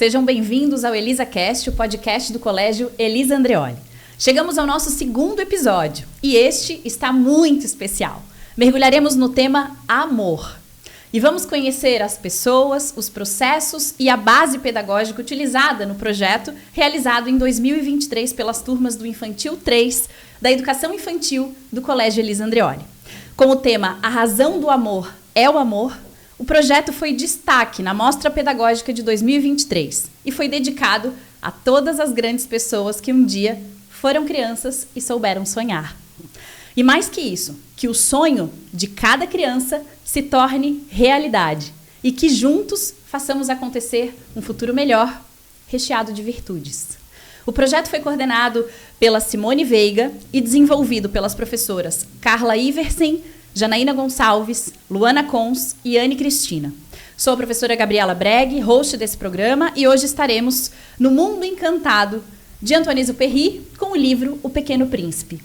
Sejam bem-vindos ao ElisaCast, o podcast do Colégio Elisa Andreoli. Chegamos ao nosso segundo episódio e este está muito especial. Mergulharemos no tema amor. E vamos conhecer as pessoas, os processos e a base pedagógica utilizada no projeto realizado em 2023 pelas turmas do Infantil 3 da Educação Infantil do Colégio Elisa Andreoli. Com o tema A Razão do Amor é o Amor, o projeto foi destaque na Mostra Pedagógica de 2023 e foi dedicado a todas as grandes pessoas que um dia foram crianças e souberam sonhar. E mais que isso, que o sonho de cada criança se torne realidade e que juntos façamos acontecer um futuro melhor, recheado de virtudes. O projeto foi coordenado pela Simone Veiga e desenvolvido pelas professoras Carla Iversen, Janaína Gonçalves, Luana Cons e Anne Cristina. Sou a professora Gabriela Breg, host desse programa, e hoje estaremos no Mundo Encantado de Antoine-Exupéry com o livro O Pequeno Príncipe.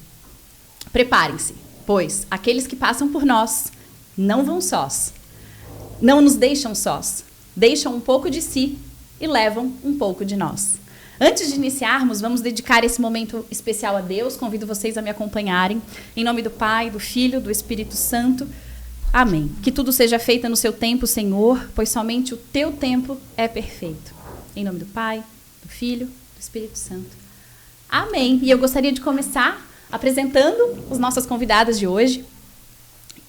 Preparem-se, pois aqueles que passam por nós não vão sós, não nos deixam sós, deixam um pouco de si e levam um pouco de nós. Antes de iniciarmos, vamos dedicar esse momento especial a Deus. Convido vocês a me acompanharem. Em nome do Pai, do Filho, do Espírito Santo. Amém. Que tudo seja feito no seu tempo, Senhor, pois somente o teu tempo é perfeito. Em nome do Pai, do Filho, do Espírito Santo. Amém. E eu gostaria de começar apresentando as nossas convidadas de hoje.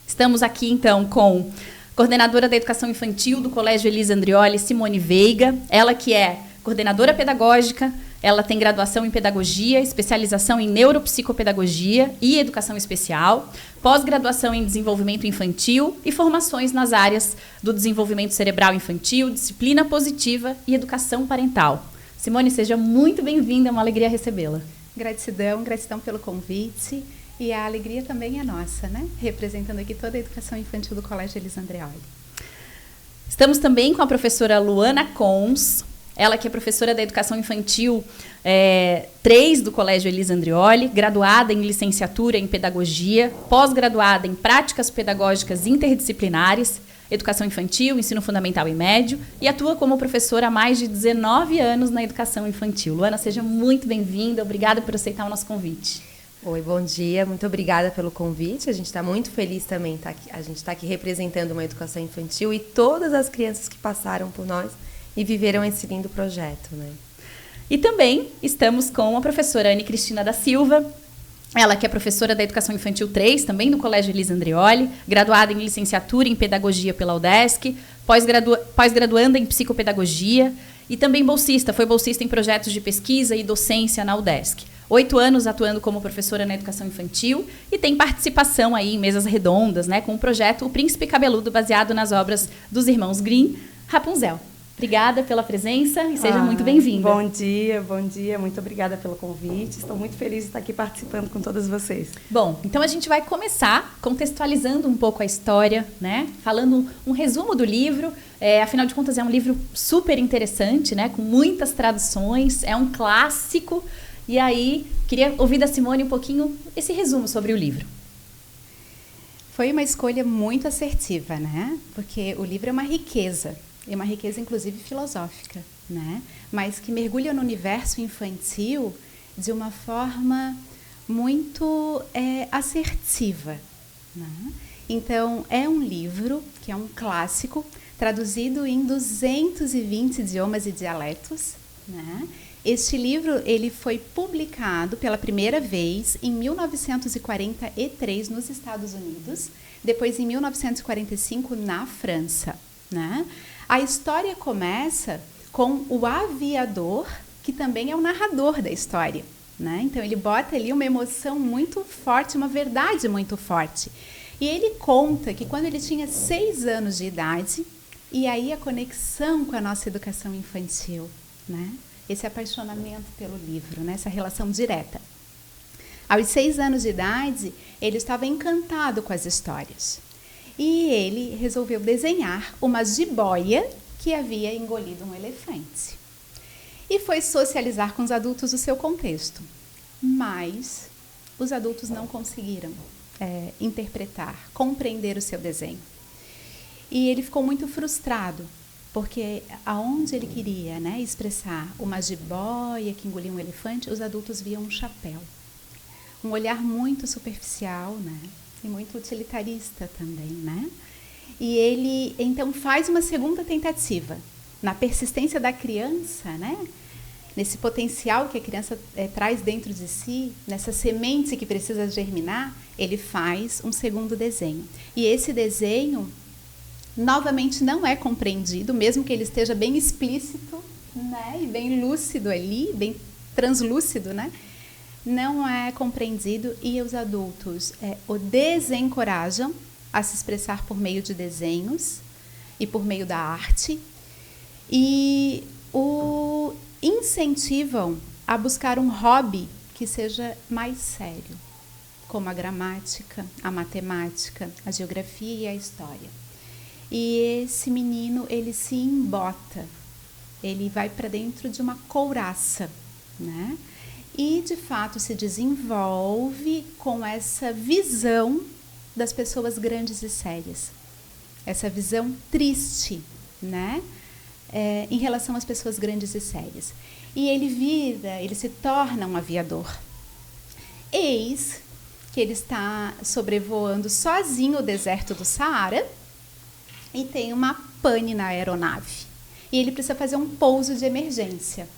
Estamos aqui, então, com a coordenadora da Educação Infantil do Colégio Elisa Andreoli, Simone Veiga. Ela que é coordenadora pedagógica, ela tem graduação em pedagogia, especialização em neuropsicopedagogia e educação especial, pós-graduação em desenvolvimento infantil e formações nas áreas do desenvolvimento cerebral infantil, disciplina positiva e educação parental. Simone, seja muito bem-vinda, é uma alegria recebê-la. Gratidão pelo convite, e a alegria também é nossa, né? Representando aqui toda a educação infantil do Colégio Elisa Andreoli. Estamos também com a professora Luana Cons, ela que é professora da Educação Infantil 3 do Colégio Elisa Andreoli, graduada em licenciatura em Pedagogia, pós-graduada em Práticas Pedagógicas Interdisciplinares, Educação Infantil, Ensino Fundamental e Médio, e atua como professora há mais de 19 anos na Educação Infantil. Luana, seja muito bem-vinda, obrigada por aceitar o nosso convite. Oi, bom dia, muito obrigada pelo convite. A gente está muito feliz também, a gente está aqui representando uma educação infantil e todas as crianças que passaram por nós e viveram esse lindo projeto, né? E também estamos com a professora Anne Cristina da Silva, ela que é professora da Educação Infantil 3, também do Colégio Elisa Andreoli, graduada em licenciatura em Pedagogia pela UDESC, pós-graduanda em Psicopedagogia e também bolsista, foi bolsista em projetos de pesquisa e docência na UDESC. 8 anos atuando como professora na Educação Infantil e tem participação aí em mesas redondas, né, com o projeto O Príncipe Cabeludo, baseado nas obras dos irmãos Grimm, Rapunzel. Obrigada pela presença e seja muito bem-vinda. Bom dia, muito obrigada pelo convite. Estou muito feliz de estar aqui participando com todas vocês. Bom, então a gente vai começar contextualizando um pouco a história, né? Falando um resumo do livro. Afinal de contas, é um livro super interessante, né? Com muitas traduções, é um clássico. E aí, queria ouvir da Simone um pouquinho esse resumo sobre o livro. Foi uma escolha muito assertiva, né? Porque o livro é uma riqueza inclusive filosófica, né? Mas que mergulha no universo infantil de uma forma muito assertiva, né? Então, é um livro que é um clássico, traduzido em 220 idiomas e dialetos, né? Este livro ele foi publicado pela primeira vez em 1943 nos Estados Unidos, depois em 1945 na França, né? A história começa com o aviador, que também é o narrador da história, né? Então, ele bota ali uma emoção muito forte, uma verdade muito forte. E ele conta que quando ele tinha 6 anos de idade, e aí a conexão com a nossa educação infantil, né? Esse apaixonamento pelo livro, né? Essa relação direta. Aos 6 anos de idade, ele estava encantado com as histórias. E ele resolveu desenhar uma jiboia que havia engolido um elefante. E foi socializar com os adultos do seu contexto. Mas os adultos não conseguiram interpretar, compreender o seu desenho. E ele ficou muito frustrado, porque aonde ele queria, né, expressar uma jiboia que engolia um elefante, os adultos viam um chapéu. Um olhar muito superficial, né, e muito utilitarista também, né? E ele, então, faz uma segunda tentativa. Na persistência da criança, né, nesse potencial que a criança traz dentro de si, nessa semente que precisa germinar, ele faz um segundo desenho. E esse desenho, novamente, não é compreendido, mesmo que ele esteja bem explícito, né, e bem lúcido ali, bem translúcido, né, não é compreendido, e os adultos o desencorajam a se expressar por meio de desenhos e por meio da arte, e o incentivam a buscar um hobby que seja mais sério, como a gramática, a matemática, a geografia e a história. E esse menino, ele se embota, ele vai para dentro de uma couraça, né? E, de fato, se desenvolve com essa visão das pessoas grandes e sérias. Essa visão triste, né? Em relação às pessoas grandes e sérias. E ele se torna um aviador. Eis que ele está sobrevoando sozinho o deserto do Saara e tem uma pane na aeronave. E ele precisa fazer um pouso de emergência.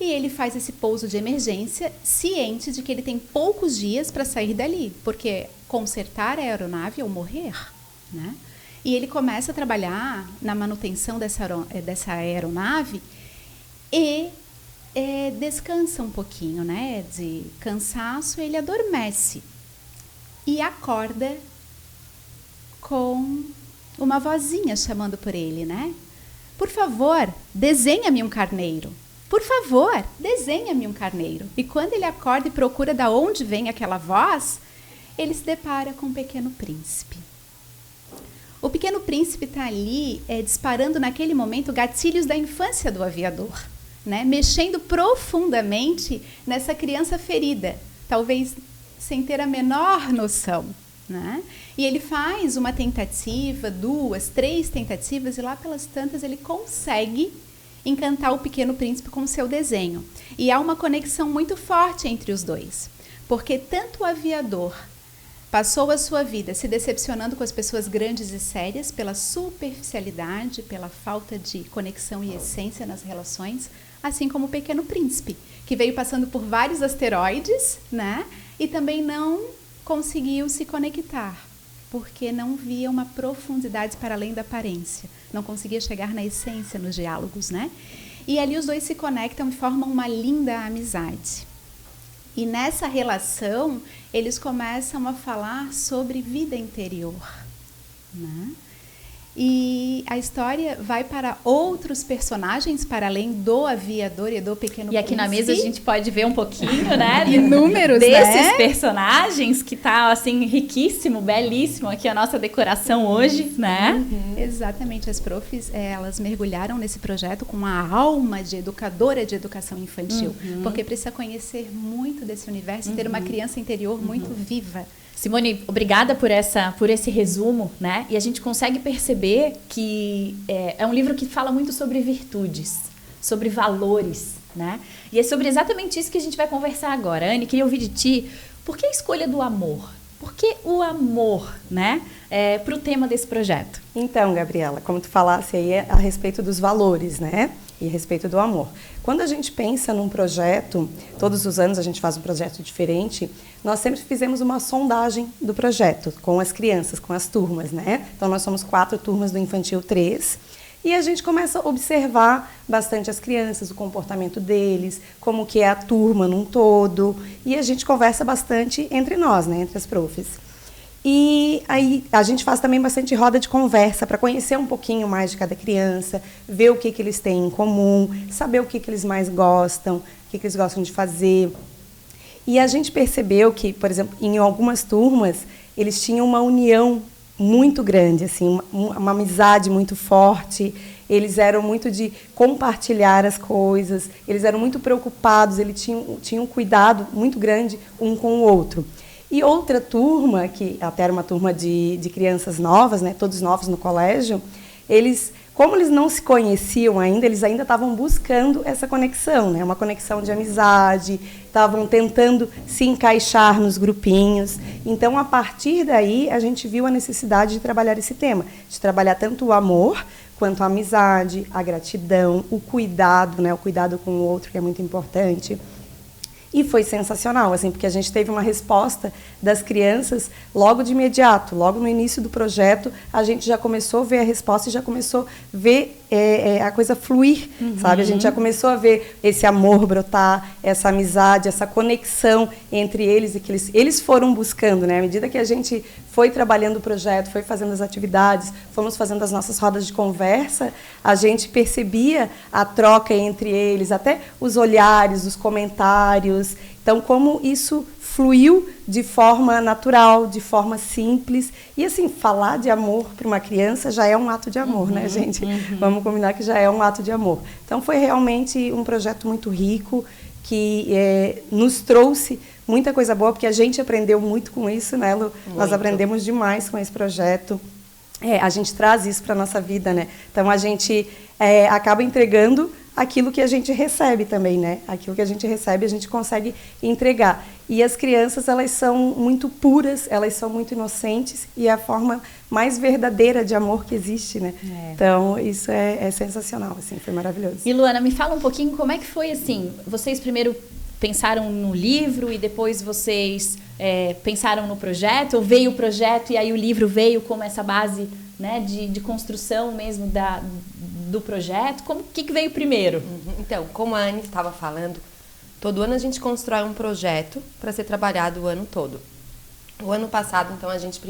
E ele faz esse pouso de emergência ciente de que ele tem poucos dias para sair dali, porque consertar a aeronave é ou morrer, né? E ele começa a trabalhar na manutenção dessa aeronave e descansa um pouquinho, né? De cansaço, ele adormece e acorda com uma vozinha chamando por ele, né? Por favor, desenha-me um carneiro. Por favor, desenha-me um carneiro. E quando ele acorda e procura de onde vem aquela voz, ele se depara com o Pequeno Príncipe. O Pequeno Príncipe está ali disparando naquele momento gatilhos da infância do aviador, né? Mexendo profundamente nessa criança ferida, talvez sem ter a menor noção, né? E ele faz uma tentativa, 2, 3 tentativas, e lá pelas tantas ele consegue encantar o Pequeno Príncipe com o seu desenho. E há uma conexão muito forte entre os dois, porque tanto o aviador passou a sua vida se decepcionando com as pessoas grandes e sérias pela superficialidade, pela falta de conexão e essência nas relações, assim como o Pequeno Príncipe, que veio passando por vários asteroides, né? E também não conseguiu se conectar, porque não via uma profundidade para além da aparência, não conseguia chegar na essência nos diálogos, né? E ali os dois se conectam e formam uma linda amizade. E nessa relação, eles começam a falar sobre vida interior, né? E a história vai para outros personagens, para além do aviador e do Pequeno Príncipe. E aqui na mesa a gente pode ver um pouquinho, né? Inúmeros, desses personagens, que tá, assim, riquíssimo, belíssimo aqui a nossa decoração hoje, né? Exatamente. As profs, elas mergulharam nesse projeto com uma alma de educadora de educação infantil, porque precisa conhecer muito desse universo e ter uma criança interior muito viva. Simone, obrigada por esse resumo, né? E a gente consegue perceber que é um livro que fala muito sobre virtudes, sobre valores, né? E é sobre exatamente isso que a gente vai conversar agora. Anne, queria ouvir de ti, por que a escolha do amor? Por que o amor, né? Para o tema desse projeto. Então, Gabriela, como tu falasse aí a respeito dos valores, né? E a respeito do amor. Quando a gente pensa num projeto, todos os anos a gente faz um projeto diferente, nós sempre fizemos uma sondagem do projeto com as crianças, com as turmas, né? Então, nós somos 4 turmas do Infantil 3 e a gente começa a observar bastante as crianças, o comportamento deles, como que é a turma num todo, e a gente conversa bastante entre nós, né? Entre as profs. E aí a gente faz também bastante roda de conversa para conhecer um pouquinho mais de cada criança, ver o que eles têm em comum, saber o que eles mais gostam, o que eles gostam de fazer. E a gente percebeu que, por exemplo, em algumas turmas, eles tinham uma união muito grande, assim, uma amizade muito forte. Eles eram muito de compartilhar as coisas, eles eram muito preocupados, eles tinham um cuidado muito grande um com o outro. E outra turma, que até era uma turma de crianças novas, né, todos novos no colégio, eles como eles não se conheciam ainda, eles ainda estavam buscando essa conexão, né? Uma conexão de amizade, estavam tentando se encaixar nos grupinhos. Então, a partir daí, a gente viu a necessidade de trabalhar esse tema, de trabalhar tanto o amor, quanto a amizade, a gratidão, o cuidado, né? O cuidado com o outro, que é muito importante. E foi sensacional, assim, porque a gente teve uma resposta das crianças logo de imediato, logo no início do projeto, a gente já começou a ver a resposta e já começou a ver a coisa fluir, sabe? A gente já começou a ver esse amor brotar, essa amizade, essa conexão entre eles, e que eles foram buscando, né? À medida que a gente foi trabalhando o projeto, foi fazendo as atividades, fomos fazendo as nossas rodas de conversa, a gente percebia a troca entre eles, até os olhares, os comentários. Então, como isso fluiu de forma natural, de forma simples. E, assim, falar de amor para uma criança já é um ato de amor, né, gente? Vamos combinar que já é um ato de amor. Então, foi realmente um projeto muito rico, que nos trouxe muita coisa boa, porque a gente aprendeu muito com isso, né, Lu? Nós aprendemos demais com esse projeto. A gente traz isso para a nossa vida, né? Então, a gente acaba entregando aquilo que a gente recebe também, né? Aquilo que a gente recebe, a gente consegue entregar. E as crianças, elas são muito puras, elas são muito inocentes, e é a forma mais verdadeira de amor que existe, né? Então, isso é sensacional, assim, foi maravilhoso. E, Luana, me fala um pouquinho como é que foi, assim, vocês primeiro pensaram no livro e depois vocês pensaram no projeto, ou veio o projeto e aí o livro veio como essa base, né, de construção mesmo do projeto? O que veio primeiro? Então, como a Anne estava falando, todo ano a gente constrói um projeto para ser trabalhado o ano todo. O ano passado, então, a gente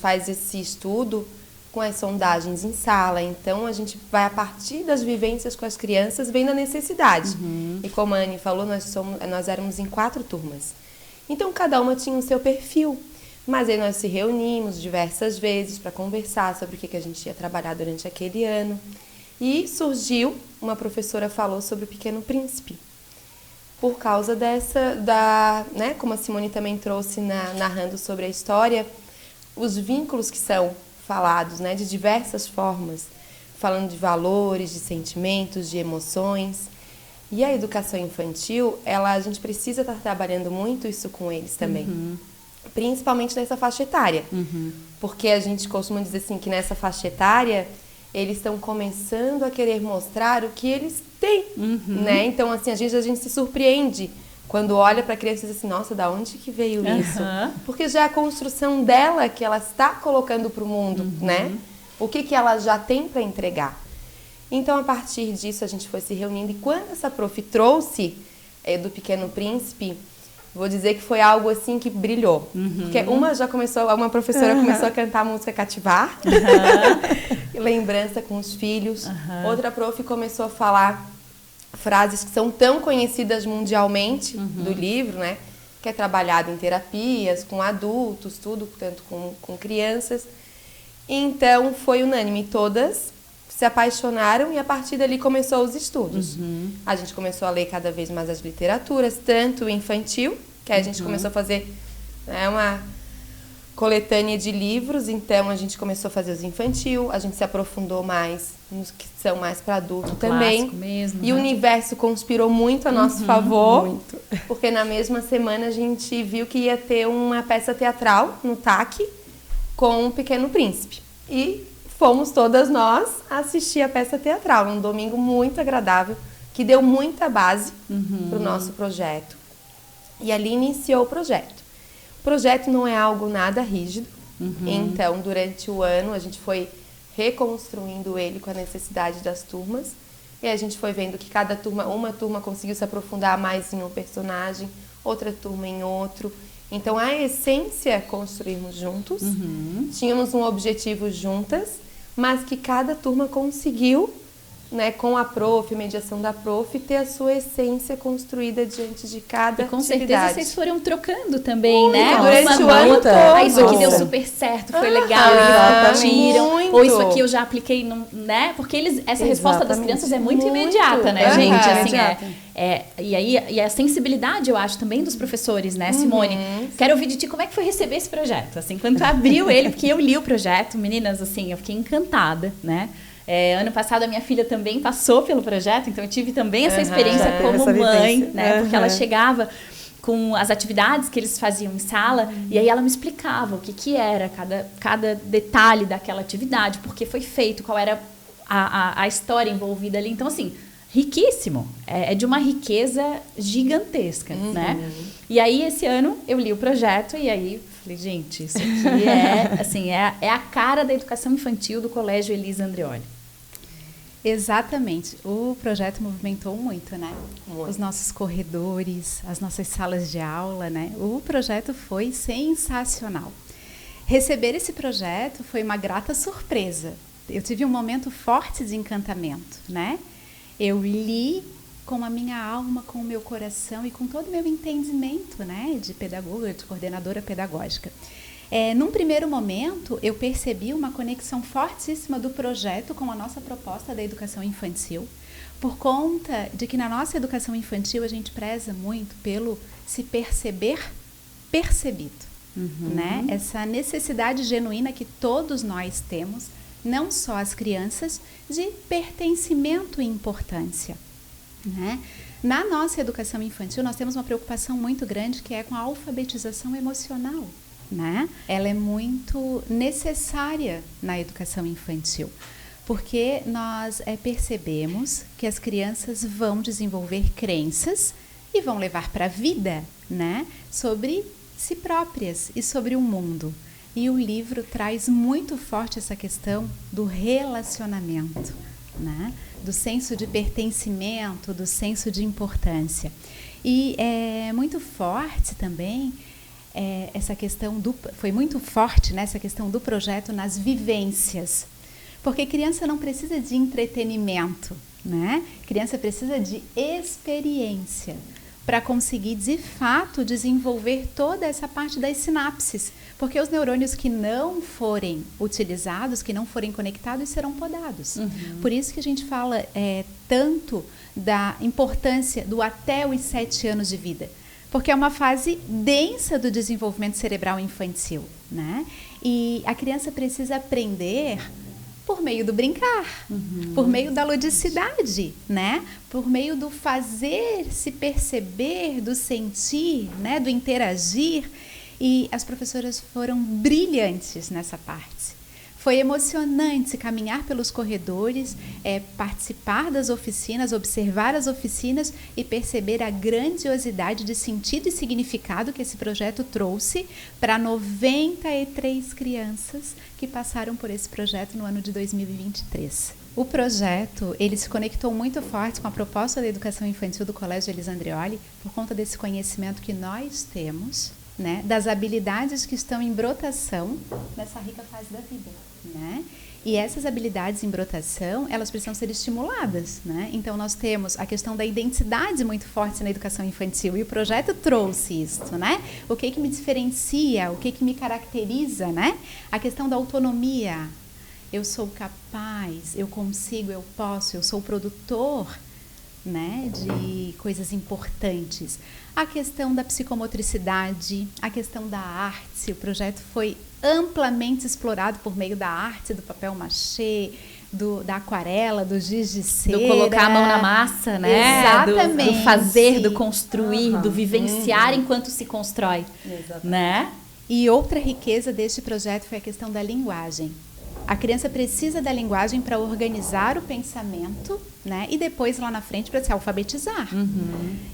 faz esse estudo com as sondagens em sala. Então, a gente vai, a partir das vivências com as crianças, vendo a necessidade. E como a Anne falou, nós éramos em 4 turmas. Então, cada uma tinha o seu perfil. Mas aí nós se reunimos diversas vezes para conversar sobre o que a gente ia trabalhar durante aquele ano. E surgiu, uma professora falou sobre o Pequeno Príncipe. Por causa né, como a Simone também trouxe narrando sobre a história, os vínculos que são falados, né, de diversas formas, falando de valores, de sentimentos, de emoções. E a educação infantil, a gente precisa estar trabalhando muito isso com eles também. Principalmente nessa faixa etária. Porque a gente costuma dizer assim, que nessa faixa etária, eles estão começando a querer mostrar o que eles têm, né? Então, assim, a gente se surpreende quando olha para a criança e diz assim, nossa, da onde que veio isso? Porque já é a construção dela que ela está colocando para o mundo, né? O que ela já tem para entregar. Então, a partir disso, a gente foi se reunindo. E quando essa prof trouxe do Pequeno Príncipe, vou dizer que foi algo assim que brilhou. Porque uma professora começou a cantar a música Cativar, lembrança com os filhos. Outra prof começou a falar frases que são tão conhecidas mundialmente do livro, né? Que é trabalhado em terapias, com adultos, tudo, tanto com crianças. Então, foi unânime, todas se apaixonaram e a partir dali começou os estudos. A gente começou a ler cada vez mais as literaturas, tanto infantil, que a gente começou a fazer uma coletânea de livros, então a gente começou a fazer os infantil, a gente se aprofundou mais nos que são mais para adulto também. Mesmo, e o universo conspirou muito a nosso favor, porque na mesma semana a gente viu que ia ter uma peça teatral no TAC com o Pequeno Príncipe. E fomos todas nós assistir a peça teatral, um domingo muito agradável, que deu muita base para o nosso projeto. E ali iniciou o projeto. O projeto não é algo nada rígido, então durante o ano a gente foi reconstruindo ele com a necessidade das turmas, e a gente foi vendo que uma turma conseguiu se aprofundar mais em um personagem, outra turma em outro. Então a essência é construirmos juntos, tínhamos um objetivo juntas, mas que cada turma conseguiu, né, com a prof, mediação da prof, ter a sua essência construída diante de cada atividade. Com atividade. certeza vocês foram trocando também, né? Durante o ano todo. Isso aqui deu super certo, foi legal, eles curtiram. Ou isso aqui eu já apliquei, né? Porque essa resposta das crianças é muito imediata, né, gente? Assim, e a sensibilidade, eu acho, também dos professores, né, Simone? Quero ouvir de ti como é que foi receber esse projeto, assim, quando tu abriu ele, porque eu li o projeto, meninas, assim, eu fiquei encantada, né? Ano passado a minha filha também passou pelo projeto, então eu tive também essa Uhum. experiência Já teve como essa mãe, vivência. né? Porque ela Uhum. chegava com as atividades que eles faziam em sala, e aí ela me explicava o que era cada detalhe daquela atividade, por que foi feito, qual era a história envolvida ali. Então, assim, riquíssimo. É de uma riqueza gigantesca, né? E aí, esse ano, eu li o projeto e aí falei, gente, isso aqui é a cara da educação infantil do Colégio Elisa Andreoli. Exatamente. O projeto movimentou muito, né? Muito. Os nossos corredores, as nossas salas de aula, né? O projeto foi sensacional. Receber esse projeto foi uma grata surpresa. Eu tive um momento forte de encantamento, né? Eu li com a minha alma, com o meu coração e com todo o meu entendimento, né? De pedagoga, de coordenadora pedagógica. Num primeiro momento, eu percebi uma conexão fortíssima do projeto com a nossa proposta da educação infantil, por conta de que na nossa educação infantil a gente preza muito pelo se perceber percebido, né? Essa necessidade genuína que todos nós temos, não só as crianças, de pertencimento e importância, né? Na nossa educação infantil, nós temos uma preocupação muito grande que é com a alfabetização emocional, né? Ela é muito necessária na educação infantil, porque nós percebemos que as crianças vão desenvolver crenças e vão levar para a vida, né? Sobre si próprias e sobre o mundo. E o livro traz muito forte essa questão do relacionamento, né? Do senso de pertencimento, do senso de importância. E é muito forte também essa questão foi muito forte, né, essa questão do projeto nas vivências, porque criança não precisa de entretenimento, né? Criança precisa de experiência para conseguir de fato desenvolver toda essa parte das sinapses, porque os neurônios que não forem utilizados, que não forem conectados, serão podados. Por isso que a gente fala tanto da importância do até os 7 anos de vida, porque é uma fase densa do desenvolvimento cerebral infantil, né? E a criança precisa aprender por meio do brincar, por meio da ludicidade, né? Por meio do fazer se perceber, do sentir, né? Do interagir. E as professoras foram brilhantes nessa parte. Foi emocionante caminhar pelos corredores, participar das oficinas, observar as oficinas e perceber a grandiosidade de sentido e significado que esse projeto trouxe para 93 crianças que passaram por esse projeto no ano de 2023. O projeto, ele se conectou muito forte com a proposta da educação infantil do Colégio Elisa Andreoli por conta desse conhecimento que nós temos, né, das habilidades que estão em brotação nessa rica fase da vida, né? E essas habilidades em brotação, elas precisam ser estimuladas, né? Então, nós temos a questão da identidade muito forte na educação infantil e o projeto trouxe isso, né? O que me diferencia, o que me caracteriza, né? A questão da autonomia. Eu sou capaz, eu consigo, eu posso, eu sou produtor, né, de coisas importantes. A questão da psicomotricidade, a questão da arte, o projeto foi amplamente explorado por meio da arte, do papel machê, da aquarela, do giz de cera. Do colocar a mão na massa, né? Exatamente. Do fazer, do construir, do vivenciar enquanto se constrói. Exatamente. Né? E outra riqueza deste projeto foi a questão da linguagem. A criança precisa da linguagem para organizar o pensamento, né? E depois, lá na frente, para se alfabetizar.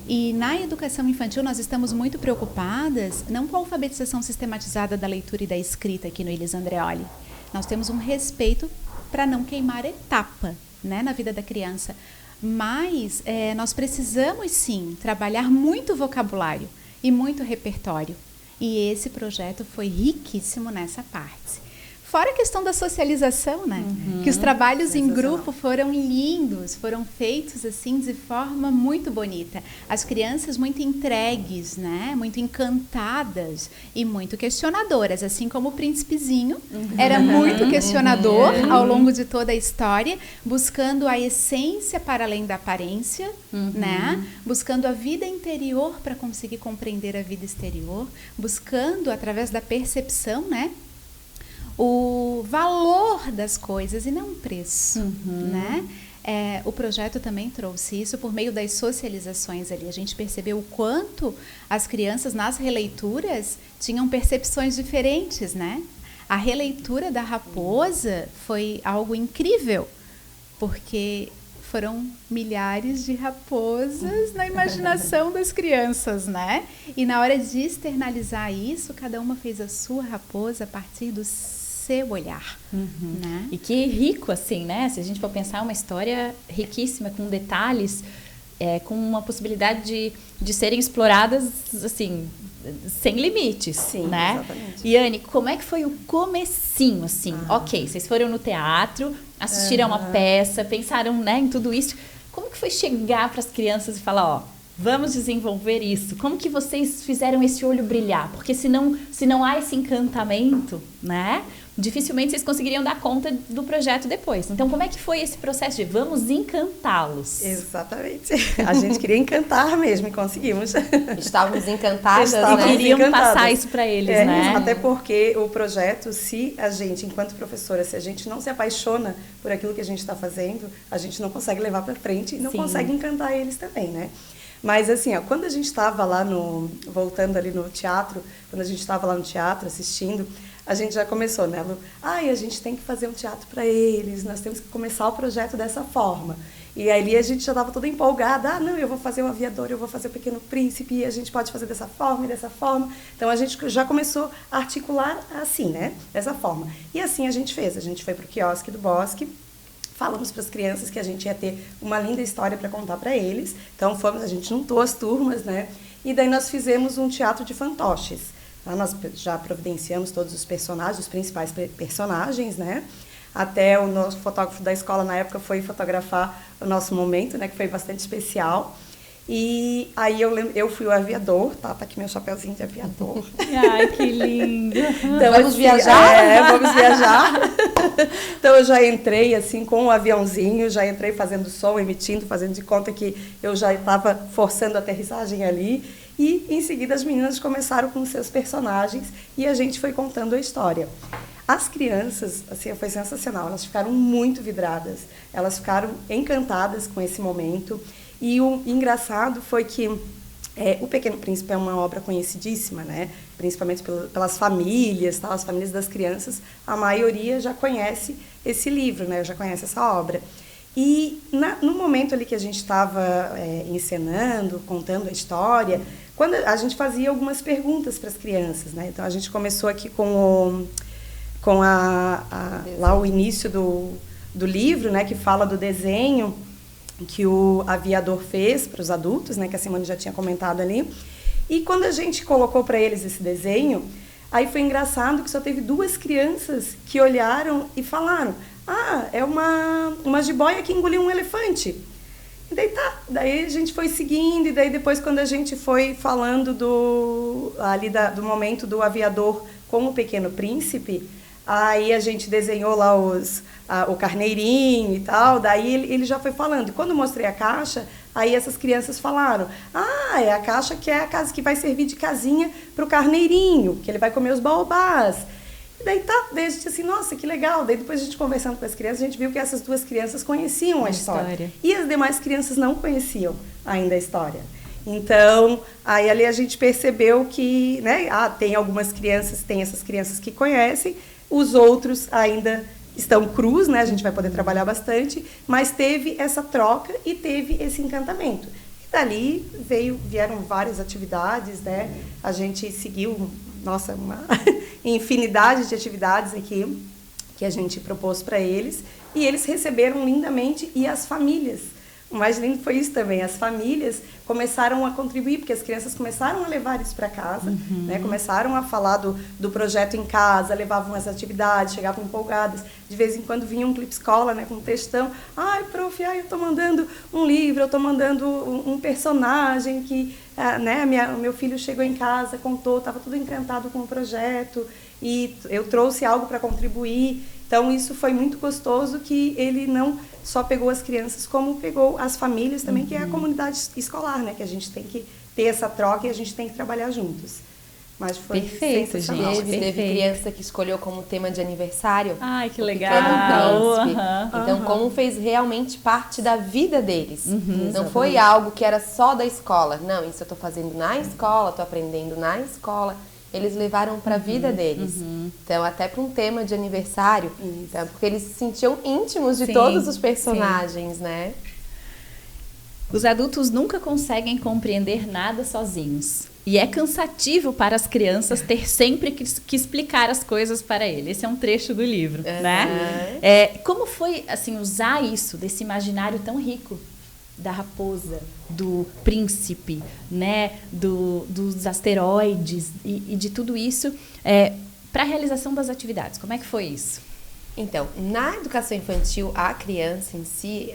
E na educação infantil, nós estamos muito preocupadas, não com a alfabetização sistematizada da leitura e da escrita aqui no Elisa Andreoli. Nós temos um respeito para não queimar etapa, né, na vida da criança. Mas nós precisamos, sim, trabalhar muito vocabulário e muito repertório. E esse projeto foi riquíssimo nessa parte. Fora a questão da socialização, né? Que os trabalhos em grupo foram lindos, foram feitos assim de forma muito bonita. As crianças muito entregues, né? Muito encantadas e muito questionadoras, assim como o príncipezinho era muito questionador ao longo de toda a história, buscando a essência para além da aparência, né? Buscando a vida interior para conseguir compreender a vida exterior, buscando através da percepção, né? o valor das coisas e não o preço, né? O projeto também trouxe isso por meio das socializações ali. A gente percebeu o quanto as crianças nas releituras tinham percepções diferentes, né? A releitura da Raposa foi algo incrível, porque foram milhares de raposas na imaginação das crianças, né? E na hora de externalizar isso, cada uma fez a sua raposa a partir do seu olhar, né? E que rico, assim, né? Se a gente for pensar, uma história riquíssima, com detalhes, com uma possibilidade de serem exploradas, assim, sem limites. Sim, né? Exatamente. E Anne, como é que foi o comecinho, assim? Ok, vocês foram no teatro, assistiram a uma peça, pensaram, né, em tudo isso. Como que foi chegar para as crianças e falar, ó, vamos desenvolver isso? Como que vocês fizeram esse olho brilhar? Porque se não há esse encantamento, né, dificilmente vocês conseguiriam dar conta do projeto depois. Então, como é que foi esse processo de vamos encantá-los? Exatamente. A gente queria encantar mesmo e conseguimos. Estávamos encantadas, E queriam passar isso para eles, né? Até porque o projeto, se a gente, enquanto professora, se a gente não se apaixona por aquilo que a gente está fazendo, a gente não consegue levar para frente e não consegue encantar eles também, né? Mas assim, ó, quando a gente estava lá voltando ali no teatro, quando a gente estava lá no teatro assistindo, a gente já começou, né, Lu? A gente tem que fazer um teatro para eles, nós temos que começar o projeto dessa forma. E ali a gente já estava toda empolgada, não, eu vou fazer o Aviador, eu vou fazer o Pequeno Príncipe, e a gente pode fazer dessa forma e dessa forma. Então a gente já começou a articular assim, né, dessa forma. E assim a gente foi para o quiosque do Bosque, falamos para as crianças que a gente ia ter uma linda história para contar para eles. Então a gente juntou as turmas, né? E daí nós fizemos um teatro de fantoches. Lá nós já providenciamos todos os personagens, os principais personagens, né? Até o nosso fotógrafo da escola na época foi fotografar o nosso momento, né? Que foi bastante especial. E aí eu fui o aviador, tá aqui meu chapeuzinho de aviador. Ai, que lindo! Então, vamos viajar? Vamos viajar. Então eu já entrei assim com um aviãozinho, já entrei fazendo som, emitindo, fazendo de conta que eu já estava forçando a aterrissagem ali. E em seguida as meninas começaram com seus personagens e a gente foi contando a história. As crianças, assim, foi sensacional, elas ficaram muito vidradas, elas ficaram encantadas com esse momento. E o engraçado foi que O Pequeno Príncipe é uma obra conhecidíssima, né? Principalmente pelas famílias, tá? As famílias das crianças, a maioria já conhece esse livro, né? Já conhece essa obra. E no momento ali que a gente estava encenando, contando a história, quando a gente fazia algumas perguntas para as crianças, né? Então a gente começou aqui com lá o início do livro, né? Que fala do desenho que o aviador fez para os adultos, né, que a Simone já tinha comentado ali. E quando a gente colocou para eles esse desenho, aí foi engraçado que só teve 2 crianças que olharam e falaram: é uma jiboia que engoliu um elefante. E daí a gente foi seguindo, e daí depois quando a gente foi falando do momento do aviador com o Pequeno Príncipe, aí a gente desenhou lá o carneirinho e tal, daí ele já foi falando. E quando eu mostrei a caixa, aí essas crianças falaram: é a caixa que é a casa que vai servir de casinha para o carneirinho, que ele vai comer os baobás. E daí a gente assim, nossa, que legal. Daí depois a gente conversando com as crianças, a gente viu que essas 2 crianças conheciam a história. E as demais crianças não conheciam ainda a história. Então, aí ali a gente percebeu que, né, tem algumas crianças, tem essas crianças que conhecem, os outros ainda estão crus, né? A gente vai poder trabalhar bastante, mas teve essa troca e teve esse encantamento. E dali vieram várias atividades, né? A gente seguiu, uma infinidade de atividades aqui que a gente propôs para eles, e eles receberam lindamente, e as famílias. O mais lindo foi isso também, as famílias começaram a contribuir, porque as crianças começaram a levar isso para casa, né? Começaram a falar do projeto em casa, levavam as atividades, chegavam empolgadas. De vez em quando vinha um clipe escola, né, com um textão: prof, eu estou mandando um livro, eu estou mandando um personagem que, o meu filho chegou em casa, contou, estava tudo encantado com o projeto, e eu trouxe algo para contribuir. Então, isso foi muito gostoso, que ele não só pegou as crianças, como pegou as famílias também, que é a comunidade escolar, né? Que a gente tem que ter essa troca e a gente tem que trabalhar juntos. Mas foi Perfeito, sensacional. gente. Teve Perfeito. criança que escolheu como tema de aniversário. Ai, que o legal. Pequeno Príncipe. Aham. Então, como fez realmente parte da vida deles. Não foi Exatamente. algo que era só da escola. Não, isso eu tô fazendo na escola, tô aprendendo na escola. Eles levaram para a vida deles. Então, até para um tema de aniversário. Então, porque eles se sentiam íntimos de Sim, todos os personagens, né? Os adultos nunca conseguem compreender nada sozinhos. E é cansativo para as crianças ter sempre que explicar as coisas para ele. Esse é um trecho do livro, né? Como foi, assim, usar isso, desse imaginário tão rico da raposa, do príncipe, né? Dos asteroides e de tudo isso para a realização das atividades? Como é que foi isso? Então, na educação infantil, a criança em si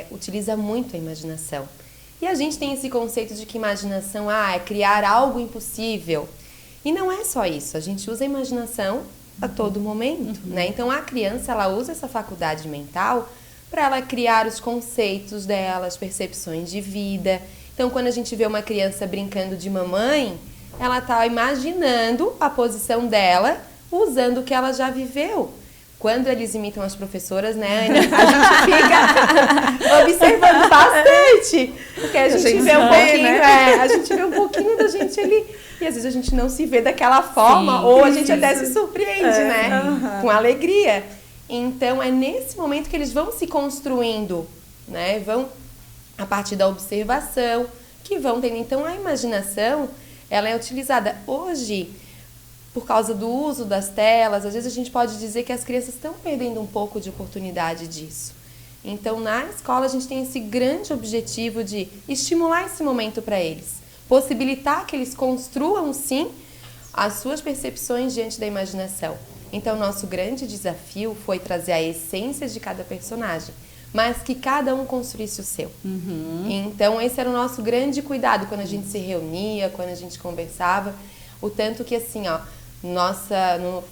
utiliza muito a imaginação. E a gente tem esse conceito de que imaginação é criar algo impossível. E não é só isso, a gente usa a imaginação a todo momento, né? Então, a criança, ela usa essa faculdade mental para ela criar os conceitos dela, as percepções de vida. Então, quando a gente vê uma criança brincando de mamãe, ela está imaginando a posição dela usando o que ela já viveu. Quando eles imitam as professoras, né, Ana, a gente fica observando bastante. Porque a gente vê um pouquinho, a gente vê um pouquinho da gente ali. E às vezes a gente não se vê daquela forma, ou a gente até se surpreende, né? Com alegria. Então, é nesse momento que eles vão se construindo, né? Vão, a partir da observação, que vão tendo. Então, a imaginação, ela é utilizada hoje... Por causa do uso das telas, às vezes a gente pode dizer que as crianças estão perdendo um pouco de oportunidade disso. Então, na escola, a gente tem esse grande objetivo de estimular esse momento para eles. Possibilitar que eles construam, sim, as suas percepções diante da imaginação. Então, nosso grande desafio foi trazer a essência de cada personagem, mas que cada um construísse o seu. Então, esse era o nosso grande cuidado quando a gente se reunia, quando a gente conversava. O tanto que, assim,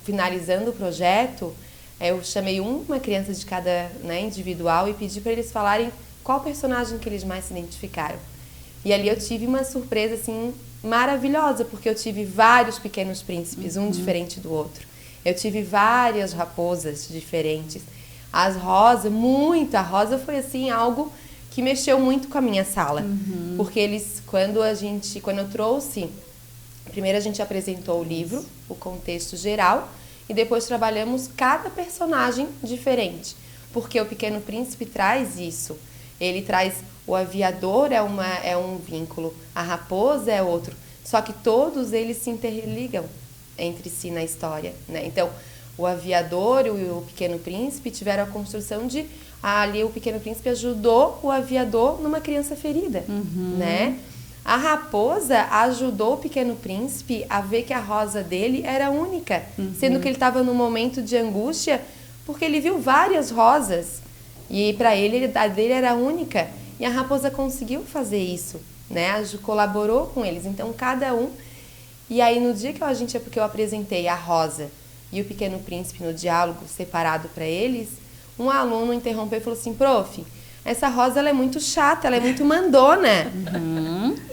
finalizando o projeto, eu chamei uma criança de cada, né, individual e pedi para eles falarem qual personagem que eles mais se identificaram. E ali eu tive uma surpresa, assim, maravilhosa, porque eu tive vários pequenos príncipes, um diferente do outro. Eu tive várias raposas diferentes. A Rosa foi, assim, algo que mexeu muito com a minha sala. Porque quando eu trouxe... Primeiro a gente apresentou o livro, o contexto geral, e depois trabalhamos cada personagem diferente. Porque o Pequeno Príncipe traz isso. Ele traz o aviador, é um vínculo, a raposa é outro. Só que todos eles se interligam entre si na história, né? Então, o aviador e o Pequeno Príncipe tiveram a construção de... Ali o Pequeno Príncipe ajudou o aviador numa criança ferida, né? A raposa ajudou o Pequeno Príncipe a ver que a rosa dele era única, sendo que ele estava num momento de angústia, porque ele viu várias rosas e para ele a dele era única. E a raposa conseguiu fazer isso, né? Colaborou com eles. Então cada um. E aí no dia que eu apresentei a rosa e o Pequeno Príncipe no diálogo separado para eles, um aluno interrompeu e falou assim: prof, essa rosa ela é muito chata, ela é muito mandona.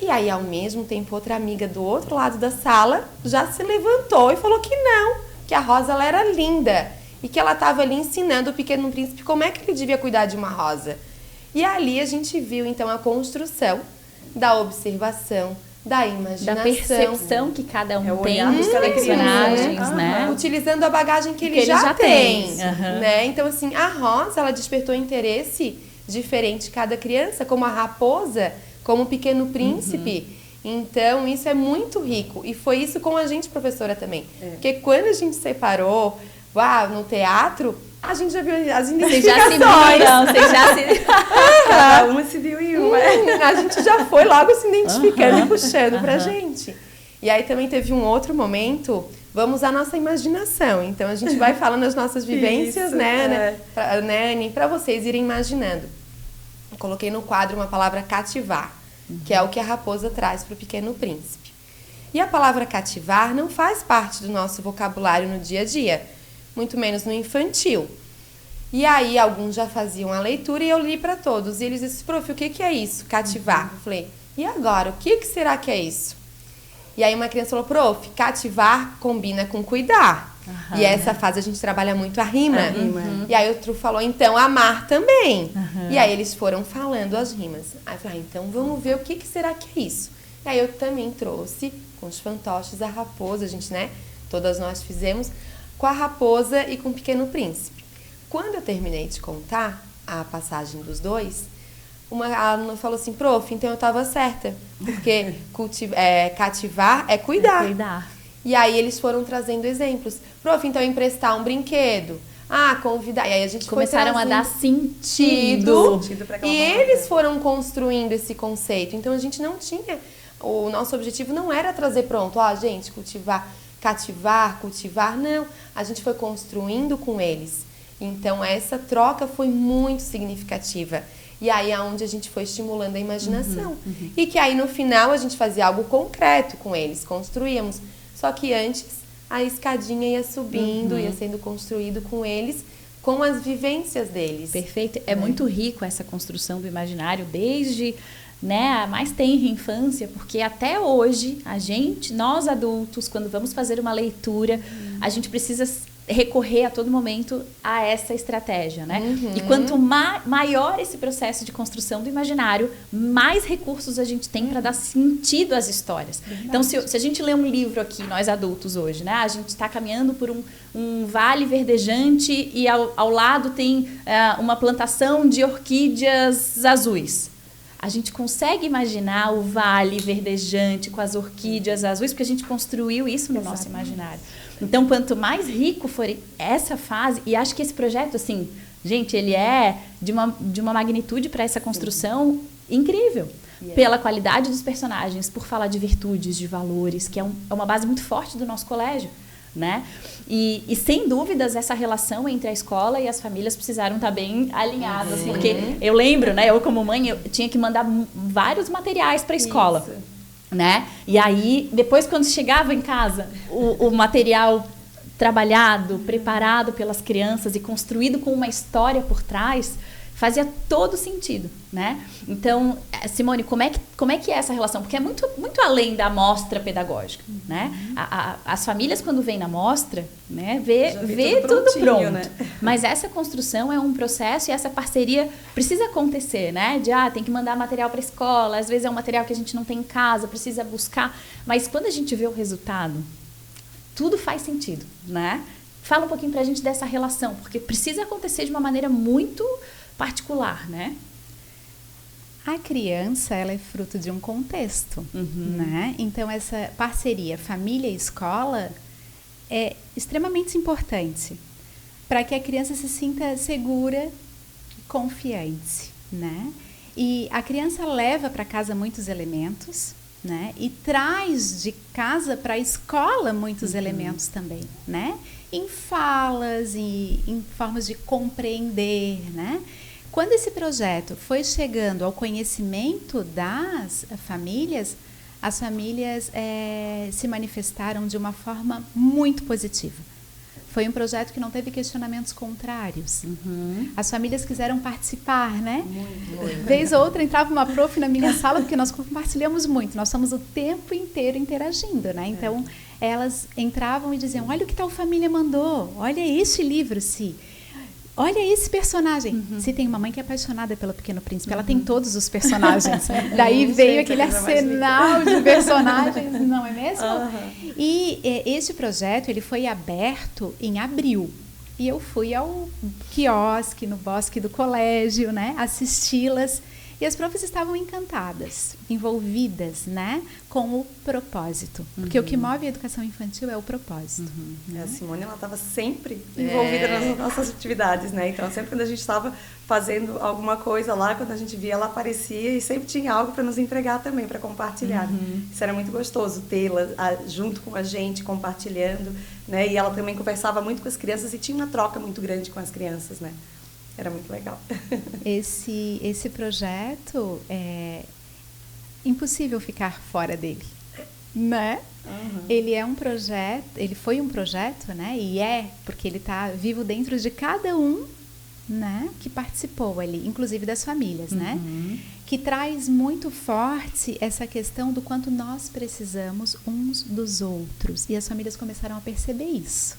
E aí, ao mesmo tempo, outra amiga do outro lado da sala já se levantou e falou que não, que a rosa ela era linda e que ela estava ali ensinando o Pequeno Príncipe como é que ele devia cuidar de uma rosa. E ali a gente viu, então, a construção da observação, da imaginação. Da percepção que cada um tem olhar dos de cada personagens, criança, né? Utilizando a bagagem que ele já tem. Né? Então, assim, a rosa, ela despertou interesse diferente de cada criança, como a raposa, como o Pequeno Príncipe. Então, isso é muito rico. E foi isso com a gente, professora, também. Porque quando a gente separou no teatro, a gente já viu as identificações. Vocês já se... Cada uma se viu em uma. A gente já foi logo se identificando e puxando pra gente. E aí também teve um outro momento, vamos à nossa imaginação. Então, a gente vai falando as nossas vivências, Isso, né, Anne, para vocês irem imaginando. Eu coloquei no quadro uma palavra cativar, que é o que a raposa traz para o Pequeno Príncipe. E a palavra cativar não faz parte do nosso vocabulário no dia a dia, muito menos no infantil. E aí, alguns já faziam a leitura e eu li para todos. E eles disseram: prof, o que é isso, cativar? Eu falei: e agora, o que será que é isso? E aí uma criança falou, prof, cativar combina com cuidar. E essa fase a gente trabalha muito a rima. E aí outro falou, então amar também. E aí eles foram falando as rimas. Aí eu falei, então vamos ver o que será que é isso. E aí eu também trouxe com os fantoches a raposa, a gente, né? Todas nós fizemos com a raposa e com o Pequeno Príncipe. Quando eu terminei de contar a passagem dos dois, uma aluna falou assim, prof, então eu estava certa, porque cativar é cuidar. E aí eles foram trazendo exemplos. Prof, então emprestar um brinquedo. Convidar. E aí a gente começaram a dar sentido e eles foram construindo esse conceito. Então a gente não tinha... O nosso objetivo não era trazer pronto, gente, cativar, cultivar. Não, a gente foi construindo com eles. Então essa troca foi muito significativa. E aí é onde a gente foi estimulando a imaginação. E que aí no final a gente fazia algo concreto com eles, construíamos. Só que antes a escadinha ia subindo, ia sendo construído com eles, com as vivências deles. Perfeito. É muito rico essa construção do imaginário desde, né, a mais tenra infância, porque até hoje nós adultos, quando vamos fazer uma leitura, a gente precisa recorrer a todo momento a essa estratégia, né? E quanto maior esse processo de construção do imaginário, mais recursos a gente tem para dar sentido às histórias. Verdade. Então, se a gente lê um livro aqui, nós adultos hoje, né? A gente está caminhando por um vale verdejante e ao lado tem uma plantação de orquídeas azuis. A gente consegue imaginar o vale verdejante com as orquídeas azuis, porque a gente construiu isso no nosso imaginário. Então, quanto mais rico for essa fase, e acho que esse projeto, assim, gente, ele é de uma magnitude para essa construção incrível. Pela qualidade dos personagens, por falar de virtudes, de valores, que é uma base muito forte do nosso colégio, né? E sem dúvidas, essa relação entre a escola e as famílias precisaram estar bem alinhadas, porque eu lembro, né, eu como mãe, eu tinha que mandar vários materiais para a escola. Né? E aí, depois quando chegava em casa, o material trabalhado, preparado pelas crianças e construído com uma história por trás, fazia todo sentido, né? Então, Simone, como é que é essa relação? Porque é muito, muito além da amostra pedagógica, né? As famílias, quando vêm na amostra, né, vê tudo pronto. Né? Mas essa construção é um processo e essa parceria precisa acontecer, né? Tem que mandar material para a escola, às vezes é um material que a gente não tem em casa, precisa buscar. Mas quando a gente vê o resultado, tudo faz sentido, né? Fala um pouquinho pra gente dessa relação, porque precisa acontecer de uma maneira muito particular, né? A criança, ela é fruto de um contexto, né? Então, essa parceria família e escola é extremamente importante para que a criança se sinta segura e confiante, né? E a criança leva para casa muitos elementos, né? E traz de casa para a escola muitos elementos também, né? Em falas, em formas de compreender, né? Quando esse projeto foi chegando ao conhecimento das famílias, as famílias se manifestaram de uma forma muito positiva. Foi um projeto que não teve questionamentos contrários. As famílias quiseram participar, né? Muito. Vez ou outra entrava uma prof na minha sala, porque nós compartilhamos muito. Nós estamos o tempo inteiro interagindo, né? Então, elas entravam e diziam, olha o que tal família mandou, olha esse livro, Si. Olha esse personagem. Se tem uma mãe que é apaixonada pelo Pequeno Príncipe, ela tem todos os personagens. Daí veio aquele arsenal de personagens, não é mesmo? E esse projeto ele foi aberto em abril. E eu fui ao quiosque, no bosque do colégio, né, assisti-las. E as profs estavam encantadas, envolvidas, né, com o propósito. Porque o que move a educação infantil é o propósito. A Simone, ela estava sempre envolvida nas nossas atividades, né? Então, sempre quando a gente estava fazendo alguma coisa lá, quando a gente via, ela aparecia e sempre tinha algo para nos entregar também, para compartilhar. Isso era muito gostoso, tê-la junto com a gente, compartilhando, né? E ela também conversava muito com as crianças e tinha uma troca muito grande com as crianças, né? Era muito legal. Esse projeto é impossível ficar fora dele, né? Ele é um projeto, ele foi um projeto, né? E porque ele está vivo dentro de cada um né, que participou ali, inclusive das famílias, né, que traz muito forte essa questão do quanto nós precisamos uns dos outros. E as famílias começaram a perceber isso.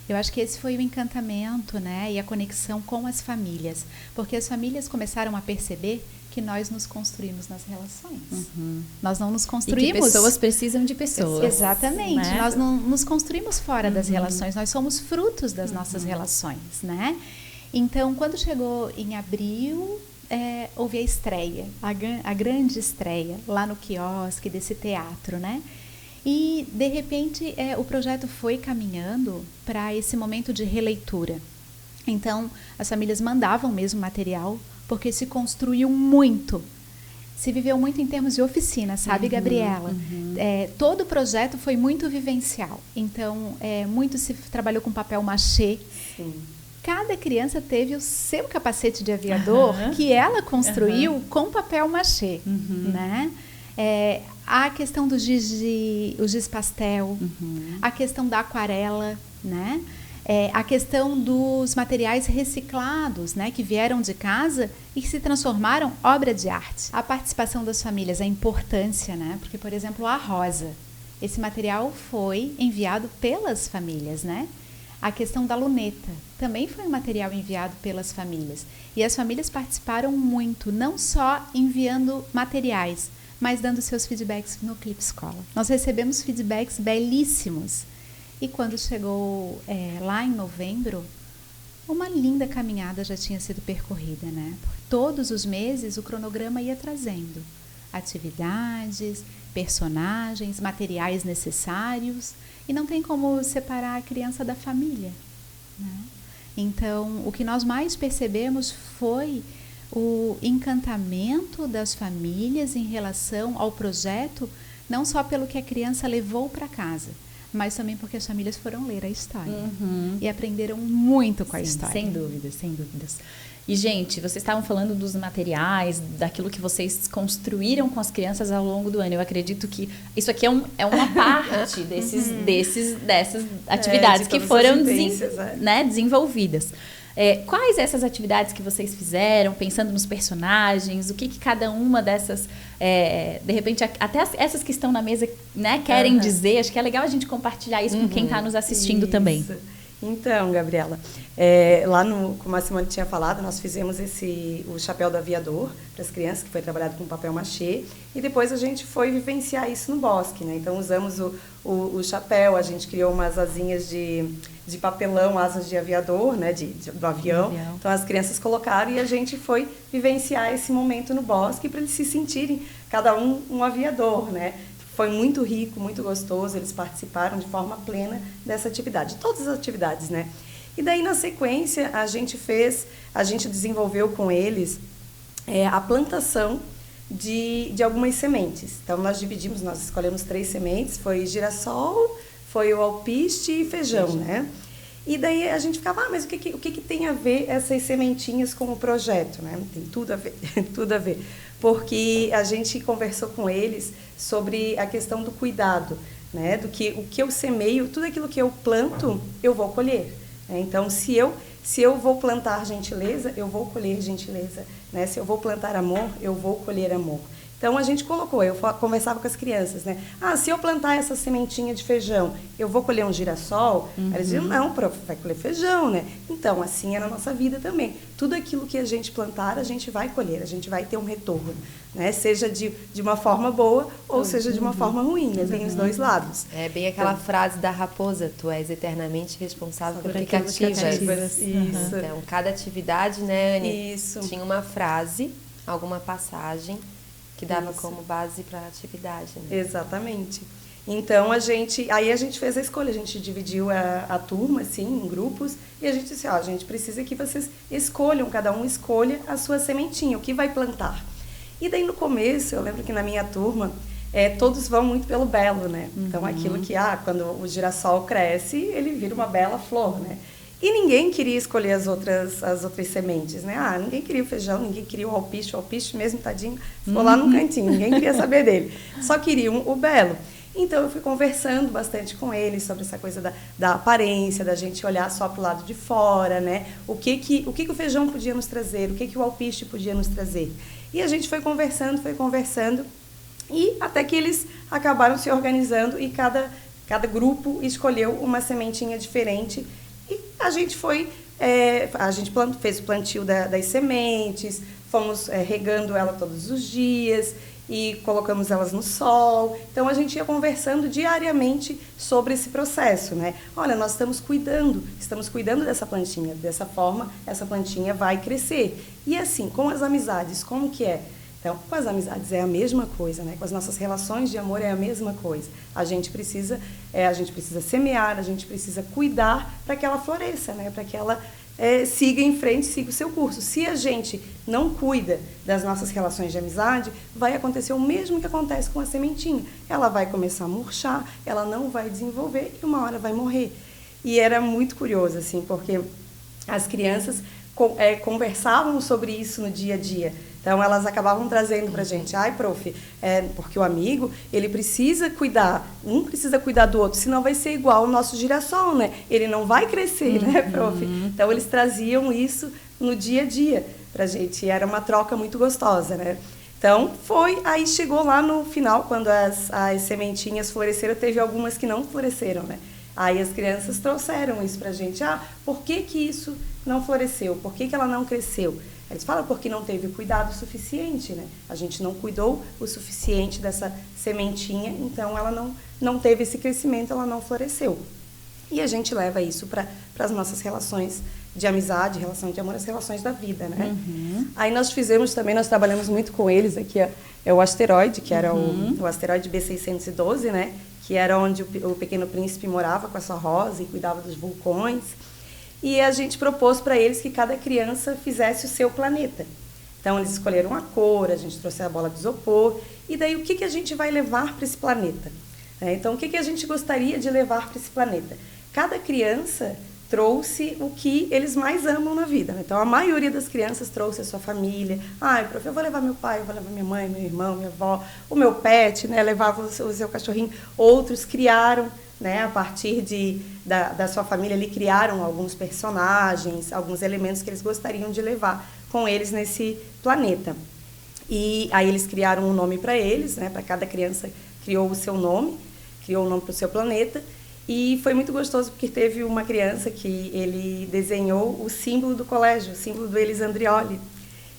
Eu acho que esse foi o encantamento, né, e a conexão com as famílias, porque as famílias começaram a perceber que nós nos construímos nas relações. Nós não nos construímos... E que pessoas precisam de pessoas. Exatamente. Né? Nós não nos construímos fora das relações, nós somos frutos das nossas relações, né? Então, quando chegou em abril, houve a estreia, a grande estreia, lá no quiosque desse teatro, né? E, de repente, o projeto foi caminhando para esse momento de releitura. Então, as famílias mandavam mesmo material, porque se construiu muito. Se viveu muito em termos de oficina, sabe, Gabriela? Todo o projeto foi muito vivencial. Então, muito se trabalhou com papel machê. Sim. Cada criança teve o seu capacete de aviador que ela construiu com papel machê, né? A questão do o giz pastel, a questão da aquarela, né? A questão dos materiais reciclados, né, que vieram de casa e que se transformaram obra de arte. A participação das famílias, a importância, né? Porque, por exemplo, a rosa, esse material foi enviado pelas famílias, né? A questão da luneta também foi um material enviado pelas famílias. E as famílias participaram muito, não só enviando materiais, mas dando seus feedbacks no Clipe Escola. Nós recebemos feedbacks belíssimos. E quando chegou lá em novembro, uma linda caminhada já tinha sido percorrida, né? Todos os meses o cronograma ia trazendo atividades, personagens, materiais necessários, e não tem como separar a criança da família, né? Então, o que nós mais percebemos foi o encantamento das famílias em relação ao projeto, não só pelo que a criança levou para casa, mas também porque as famílias foram ler a história e aprenderam muito com a história. Sem dúvidas, sem dúvidas. E, gente, vocês estavam falando dos materiais, daquilo que vocês construíram com as crianças ao longo do ano. Eu acredito que isso aqui é uma parte dessas atividades que foram desenvolvidas. Quais essas atividades que vocês fizeram, pensando nos personagens, o que cada uma dessas, de repente, até essas que estão na mesa, né, querem dizer? Acho que é legal a gente compartilhar isso com quem está nos assistindo também. Então, Gabriela, lá como a Simone tinha falado, nós fizemos o chapéu do aviador para as crianças, que foi trabalhado com papel machê, e depois a gente foi vivenciar isso no bosque, né? Então, usamos o chapéu, a gente criou umas asinhas de papelão, asas de aviador, né, do avião. Então, as crianças colocaram e a gente foi vivenciar esse momento no bosque para eles se sentirem, cada um aviador, né? Foi muito rico, muito gostoso, eles participaram de forma plena dessa atividade, todas as atividades, né? E daí, na sequência, a gente desenvolveu com eles a plantação de algumas sementes. Então, nós escolhemos 3 sementes, foi girassol, foi o alpiste e feijão, né? E daí a gente ficava, mas o que tem a ver essas sementinhas com o projeto, né? Tem tudo a ver, tudo a ver. Porque a gente conversou com eles sobre a questão do cuidado, né? O que eu semeio, tudo aquilo que eu planto, eu vou colher, né? Então, se eu vou plantar gentileza, eu vou colher gentileza, né? Se eu vou plantar amor, eu vou colher amor. Então, a gente colocou, eu conversava com as crianças, né? Se eu plantar essa sementinha de feijão, eu vou colher um girassol? Eles diziam, não, prof, vai colher feijão, né? Então, assim é na nossa vida também. Tudo aquilo que a gente plantar, a gente vai colher, a gente vai ter um retorno, né? Seja de uma forma boa ou seja de uma forma ruim, né? Tem os dois lados. É bem aquela frase da raposa, tu és eternamente responsável por aquilo que ativas. Isso. Então, cada atividade, né, Anny? Isso. Tinha uma frase, alguma passagem que dava como base para a atividade, né? Exatamente. Então, a gente fez a escolha, a gente dividiu a turma, assim, em grupos, e a gente disse, a gente precisa que vocês escolham, cada um escolha a sua sementinha, o que vai plantar. E daí, no começo, eu lembro que na minha turma, todos vão muito pelo belo, né? Então, aquilo que, quando o girassol cresce, ele vira uma bela flor, né? E ninguém queria escolher as outras sementes, né? Ninguém queria o feijão, ninguém queria o alpiste mesmo, tadinho, ficou lá no cantinho, ninguém queria saber dele. Só queriam o belo. Então eu fui conversando bastante com eles sobre essa coisa da aparência, da gente olhar só para o lado de fora, né? O que o feijão podia nos trazer, o que o alpiste podia nos trazer. E a gente foi conversando, e até que eles acabaram se organizando e cada grupo escolheu uma sementinha diferente. E a gente fez o plantio das sementes, fomos regando ela todos os dias e colocamos elas no sol. Então a gente ia conversando diariamente sobre esse processo, né? Olha, nós estamos cuidando dessa plantinha, dessa forma essa plantinha vai crescer. E assim, com as amizades, como que é? Então, com as amizades é a mesma coisa, né? Com as nossas relações de amor é a mesma coisa. A gente precisa semear, a gente precisa cuidar para que ela floresça, né? Para que ela siga em frente, siga o seu curso. Se a gente não cuida das nossas relações de amizade, vai acontecer o mesmo que acontece com a sementinha. Ela vai começar a murchar, ela não vai desenvolver e uma hora vai morrer. E era muito curioso, assim, porque as crianças conversavam sobre isso no dia a dia. Então, elas acabavam trazendo pra gente, prof, porque o amigo, ele precisa cuidar, um precisa cuidar do outro, senão vai ser igual o nosso girassol, né? Ele não vai crescer, né, prof? Então, eles traziam isso no dia a dia pra gente, e era uma troca muito gostosa, né? Então, aí chegou lá no final, quando as sementinhas floresceram, teve algumas que não floresceram, né? Aí as crianças trouxeram isso pra gente, por que isso não floresceu? Por que ela não cresceu? Eles falam porque não teve cuidado suficiente, né? A gente não cuidou o suficiente dessa sementinha, então ela não teve esse crescimento, ela não floresceu. E a gente leva isso para as nossas relações de amizade, relação de amor, as relações da vida, né? Aí nós trabalhamos muito com eles, aqui é o asteroide, que era o asteroide B612, né? Que era onde o Pequeno Príncipe morava com a sua rosa e cuidava dos vulcões. E a gente propôs para eles que cada criança fizesse o seu planeta. Então, eles escolheram a cor, a gente trouxe a bola de isopor. E daí, o que a gente vai levar para esse planeta? Então, o que a gente gostaria de levar para esse planeta? Cada criança trouxe o que eles mais amam na vida. Então, a maioria das crianças trouxe a sua família. Prof, eu vou levar meu pai, eu vou levar minha mãe, meu irmão, minha avó, o meu pet, né? Levava o seu cachorrinho. Outros criaram, né, a partir da sua família, ali criaram alguns personagens, alguns elementos que eles gostariam de levar com eles nesse planeta. E aí eles criaram um nome para eles, né, para cada criança criou o seu nome, criou um nome para o seu planeta. E foi muito gostoso porque teve uma criança que ele desenhou o símbolo do colégio, o símbolo do Elis Andrioli.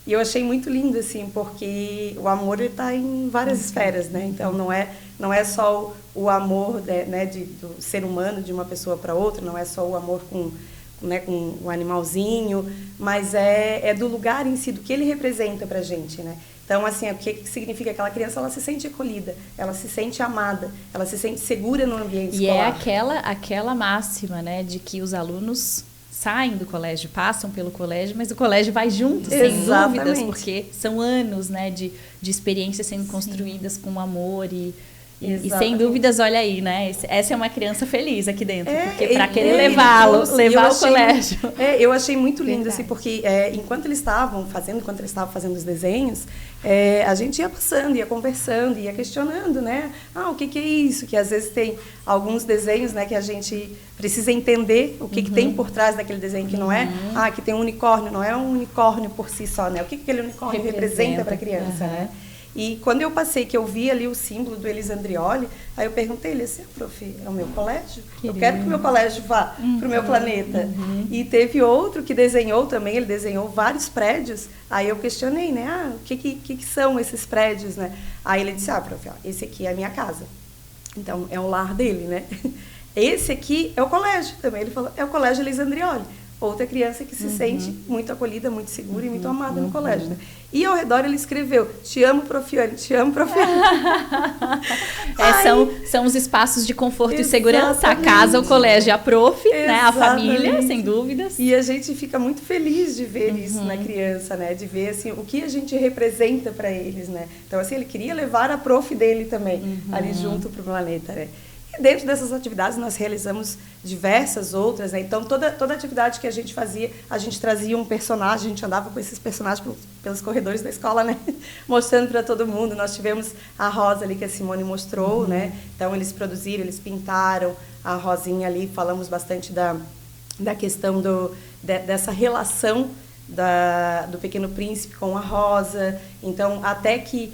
E eu achei muito lindo, assim, porque o amor está em várias esferas, né? Então, não é só o amor, né, do ser humano, de uma pessoa para outra, não é só o amor com um animalzinho, mas é do lugar em si, do que ele representa para a gente, né? Então, assim, o que significa aquela criança? Ela se sente acolhida, ela se sente amada, ela se sente segura no ambiente escolar. E é aquela máxima, né, de que os alunos saem do colégio, passam pelo colégio, mas o colégio vai junto, sem dúvidas, porque são anos, né, de experiências sendo construídas com amor e sem dúvidas, olha aí, né? Essa é uma criança feliz aqui dentro, porque para querer levar ao colégio. Eu achei muito lindo, assim, porque enquanto eles estavam fazendo os desenhos, a gente ia passando, ia conversando, ia questionando, né? O que é isso? Que às vezes tem alguns desenhos, né, que a gente precisa entender o que tem por trás daquele desenho, que não é, que tem um unicórnio, não é um unicórnio por si só, né? O que aquele unicórnio representa para a criança, né? E quando eu passei, que eu vi ali o símbolo do Elis Andrioli, aí eu perguntei ele assim, prof, é o meu colégio? Eu quero que o meu colégio vá para o meu planeta. E teve outro que desenhou também, ele desenhou vários prédios, aí eu questionei, né, o que são esses prédios, né? Aí ele disse, prof, esse aqui é a minha casa. Então, é o lar dele, né? Esse aqui é o colégio também, ele falou, é o colégio Elis Andrioli. Outra criança que se sente muito acolhida, muito segura e muito amada no colégio, né? E ao redor ele escreveu, te amo, Profiane, te amo, Profiane. São os espaços de conforto e segurança, a casa, o colégio, a prof, né? A família, sem dúvidas. E a gente fica muito feliz de ver isso na criança, né? De ver, assim, o que a gente representa para eles, né? Então, assim, ele queria levar a prof dele também ali junto pro planeta, né? E dentro dessas atividades nós realizamos diversas outras, né? Então toda atividade que a gente fazia, a gente trazia um personagem, a gente andava com esses personagens pelos corredores da escola, né? Mostrando para todo mundo. Nós tivemos a Rosa ali que a Simone mostrou, né? Então eles produziram, eles pintaram a Rosinha ali, falamos bastante da questão dessa relação do Pequeno Príncipe com a Rosa. Então, até que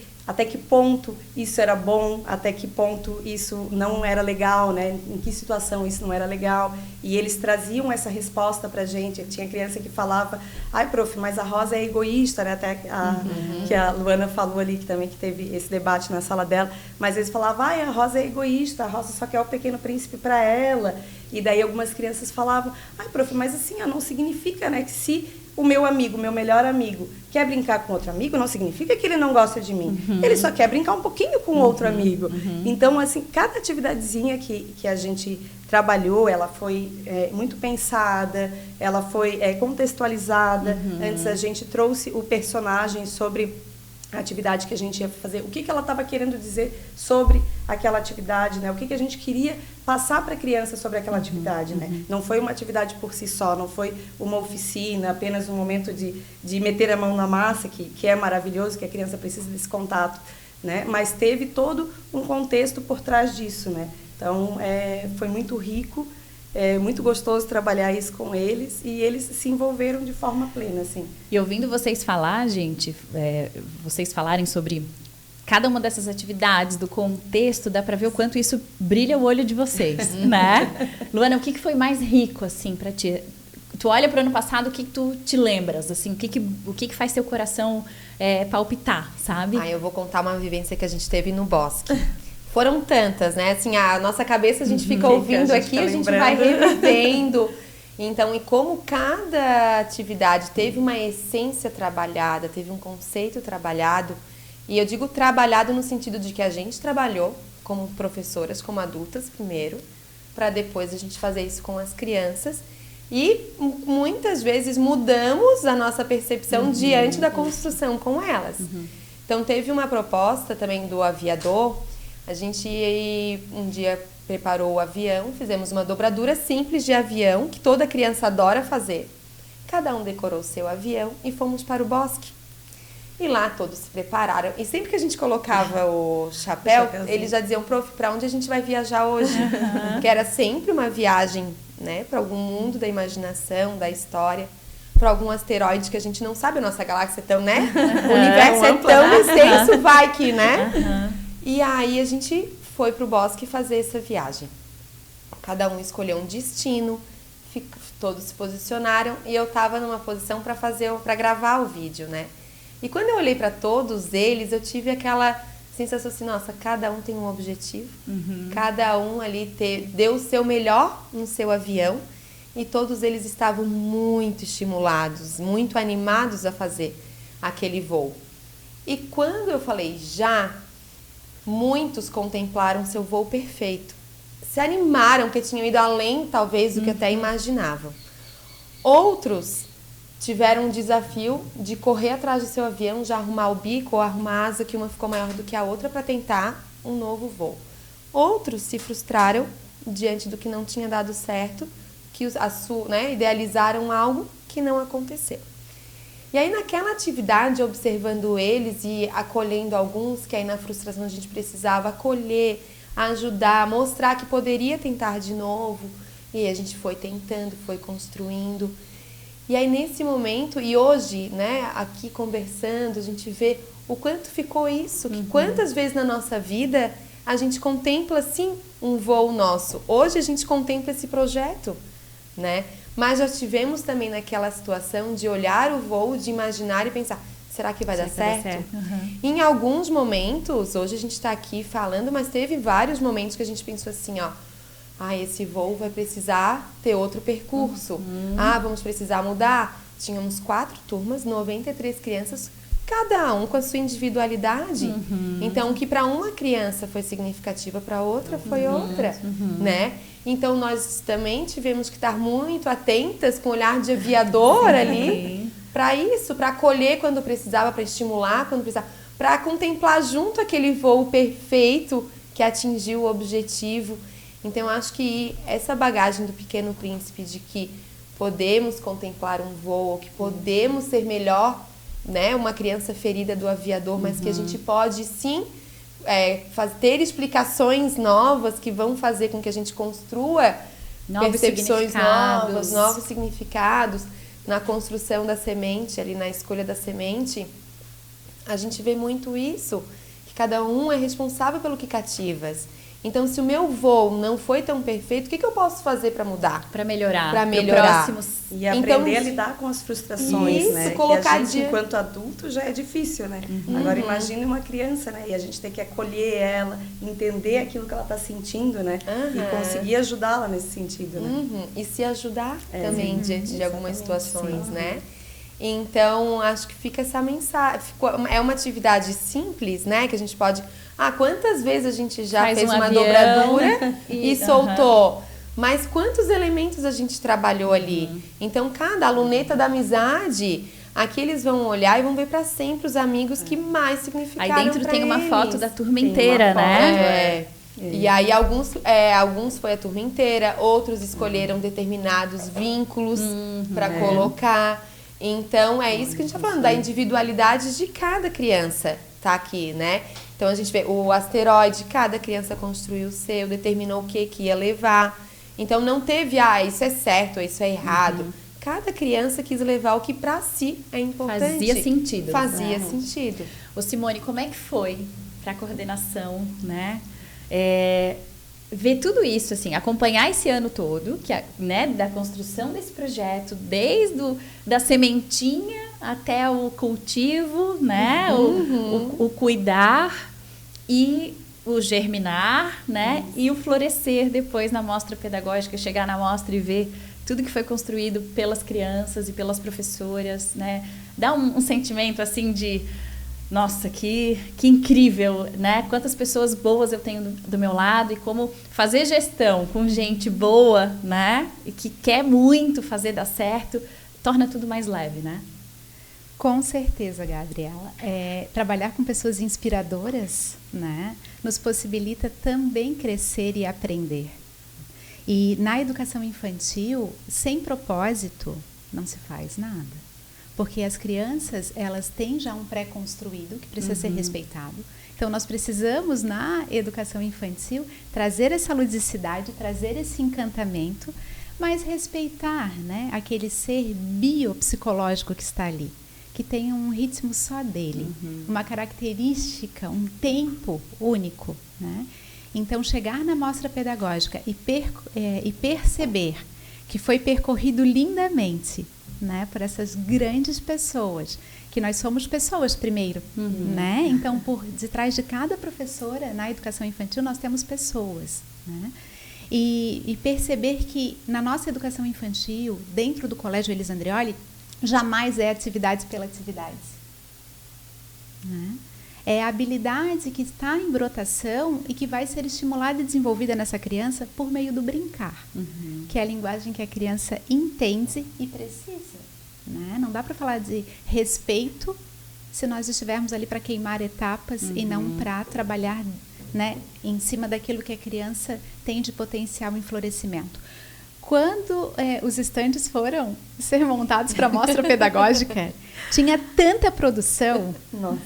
ponto isso era bom, até que ponto isso não era legal, né? Em que situação isso não era legal. E eles traziam essa resposta pra gente. Tinha criança que falava, ai, prof, mas a Rosa é egoísta, né? Até que a Luana falou ali, que também que teve esse debate na sala dela. Mas eles falavam, ai, a Rosa é egoísta, a Rosa só quer o Pequeno Príncipe para ela. E daí algumas crianças falavam, ai, prof, mas assim, não significa, né, que se o meu amigo, meu melhor amigo, quer brincar com outro amigo, não significa que ele não gosta de mim. Ele só quer brincar um pouquinho com outro amigo. Então, assim, cada atividadezinha que a gente trabalhou, ela foi muito pensada, ela foi contextualizada. Antes a gente trouxe o personagem sobre a atividade que a gente ia fazer, o que ela estava querendo dizer sobre aquela atividade, né? O que a gente queria passar para a criança sobre aquela atividade, né? Não foi uma atividade por si só, não foi uma oficina, apenas um momento de meter a mão na massa, que é maravilhoso, que a criança precisa desse contato, né? Mas teve todo um contexto por trás disso, né? Então, foi muito rico, muito gostoso trabalhar isso com eles, e eles se envolveram de forma plena, assim. E ouvindo vocês falar, gente, vocês falarem sobre cada uma dessas atividades, do contexto, dá para ver o quanto isso brilha o olho de vocês, né? Luana, o que foi mais rico, assim, para ti? Tu olha para o ano passado, o que tu te lembras, assim, o que faz teu coração palpitar, sabe? Eu vou contar uma vivência que a gente teve no bosque. Foram tantas, né? Assim, a nossa cabeça a gente fica ouvindo aqui, a gente vai revivendo. Então, e como cada atividade teve uma essência trabalhada, teve um conceito trabalhado, e eu digo trabalhado no sentido de que a gente trabalhou como professoras, como adultas primeiro, para depois a gente fazer isso com as crianças. E muitas vezes mudamos a nossa percepção diante da construção com elas. Então, teve uma proposta também do aviador. A gente um dia preparou o avião, fizemos uma dobradura simples de avião, que toda criança adora fazer. Cada um decorou o seu avião e fomos para o bosque. E lá todos se prepararam. E sempre que a gente colocava o chapéu, eles já diziam, prof, para onde a gente vai viajar hoje? Que era sempre uma viagem, né, para algum mundo da imaginação, da história, para algum asteroide que a gente não sabe, a nossa galáxia é tão, né? O universo é tão extenso, vai que, né? E aí a gente foi pro bosque fazer essa viagem. Cada um escolheu um destino, todos se posicionaram e eu estava numa posição para gravar o vídeo, né? E quando eu olhei para todos eles, eu tive aquela sensação assim, nossa, cada um tem um objetivo, cada um ali deu o seu melhor no seu avião e todos eles estavam muito estimulados, muito animados a fazer aquele voo. E quando eu falei muitos contemplaram seu voo perfeito. Se animaram, que tinham ido além, talvez, do que até imaginavam. Outros tiveram um desafio de correr atrás do seu avião, já arrumar o bico ou arrumar a asa, que uma ficou maior do que a outra, para tentar um novo voo. Outros se frustraram diante do que não tinha dado certo, que idealizaram algo que não aconteceu. E aí, naquela atividade, observando eles e acolhendo alguns, que aí na frustração a gente precisava acolher, ajudar, mostrar que poderia tentar de novo. E a gente foi tentando, foi construindo. E aí, nesse momento, e hoje, né, aqui conversando, a gente vê o quanto ficou isso, que quantas vezes na nossa vida a gente contempla, sim, um voo nosso. Hoje a gente contempla esse projeto, né? Mas já tivemos também naquela situação de olhar o voo, de imaginar e pensar, será que vai dar certo? Em alguns momentos, hoje a gente está aqui falando, mas teve vários momentos que a gente pensou assim, esse voo vai precisar ter outro percurso. Vamos precisar mudar. Tínhamos 4 turmas, 93 crianças, cada um com a sua individualidade. Então, o que para uma criança foi significativa, para outra foi outra, né? Então, nós também tivemos que estar muito atentas com o olhar de aviador ali, para isso, para acolher quando precisava, para estimular quando precisava, para contemplar junto aquele voo perfeito que atingiu o objetivo. Então, eu acho que essa bagagem do Pequeno Príncipe de que podemos contemplar um voo, que podemos ser melhor, né, uma criança ferida do aviador, mas que a gente pode sim ter explicações novas que vão fazer com que a gente construa percepções novas, novos significados na construção da semente, ali na escolha da semente. A gente vê muito isso, que cada um é responsável pelo que cativas. Então, se o meu voo não foi tão perfeito, o que eu posso fazer para mudar? Para melhorar. Para melhorar. E aprender a lidar com as frustrações, isso, né? Colocar que a gente, enquanto adulto, já é difícil, né? Agora, imagine uma criança, né? E a gente tem que acolher ela, entender aquilo que ela está sentindo, né? E conseguir ajudá-la nesse sentido, né? E se ajudar também diante de algumas situações, né? Então, acho que fica essa mensagem. É uma atividade simples, né? Que a gente pode... quantas vezes a gente já fez uma dobradura e soltou? Mas quantos elementos a gente trabalhou ali? Então, cada luneta da amizade, aqui eles vão olhar e vão ver para sempre os amigos que mais significaram pra Aí dentro tem uma foto da turma inteira, né? E aí alguns foi a turma inteira, outros escolheram determinados vínculos para colocar. Então, é isso que a gente está falando, da individualidade de cada criança, tá aqui, né? Então, a gente vê o asteroide, cada criança construiu o seu, determinou o que ia levar. Então, não teve, isso é certo, isso é errado. Cada criança quis levar o que para si é importante. Fazia sentido. Fazia sentido. Ô Simone, como é que foi para a coordenação, né? Ver tudo isso, assim, acompanhar esse ano todo, né, da construção desse projeto, desde da sementinha até o cultivo, né, o cuidar e o germinar, né, e o florescer depois na mostra pedagógica, chegar na mostra e ver tudo que foi construído pelas crianças e pelas professoras, né, dá um sentimento assim de nossa, que incrível, né? Quantas pessoas boas eu tenho do meu lado e como fazer gestão com gente boa, né? E que quer muito fazer dar certo, torna tudo mais leve, né? Com certeza, Gabriela. Trabalhar com pessoas inspiradoras, né? Nos possibilita também crescer e aprender. E na educação infantil, sem propósito, não se faz nada. Porque as crianças, elas têm já um pré-construído que precisa ser respeitado. Então, nós precisamos, na educação infantil, trazer essa ludicidade, trazer esse encantamento, mas respeitar, né, aquele ser biopsicológico que está ali, que tem um ritmo só dele, uma característica, um tempo único, né? Então, chegar na mostra pedagógica e perceber que foi percorrido lindamente, né, por essas grandes pessoas, que nós somos pessoas primeiro, né? Então, por detrás de cada professora na educação infantil, nós temos pessoas, né? E perceber que na nossa educação infantil, dentro do Colégio Elisa Andreoli, jamais é atividade pela atividade, né? É a habilidade que está em brotação e que vai ser estimulada e desenvolvida nessa criança por meio do brincar, que é a linguagem que a criança entende e precisa, né? Não dá para falar de respeito se nós estivermos ali para queimar etapas e não para trabalhar, né, em cima daquilo que a criança tem de potencial em florescimento. Quando os estandes foram ser montados para a mostra pedagógica, tinha tanta produção, do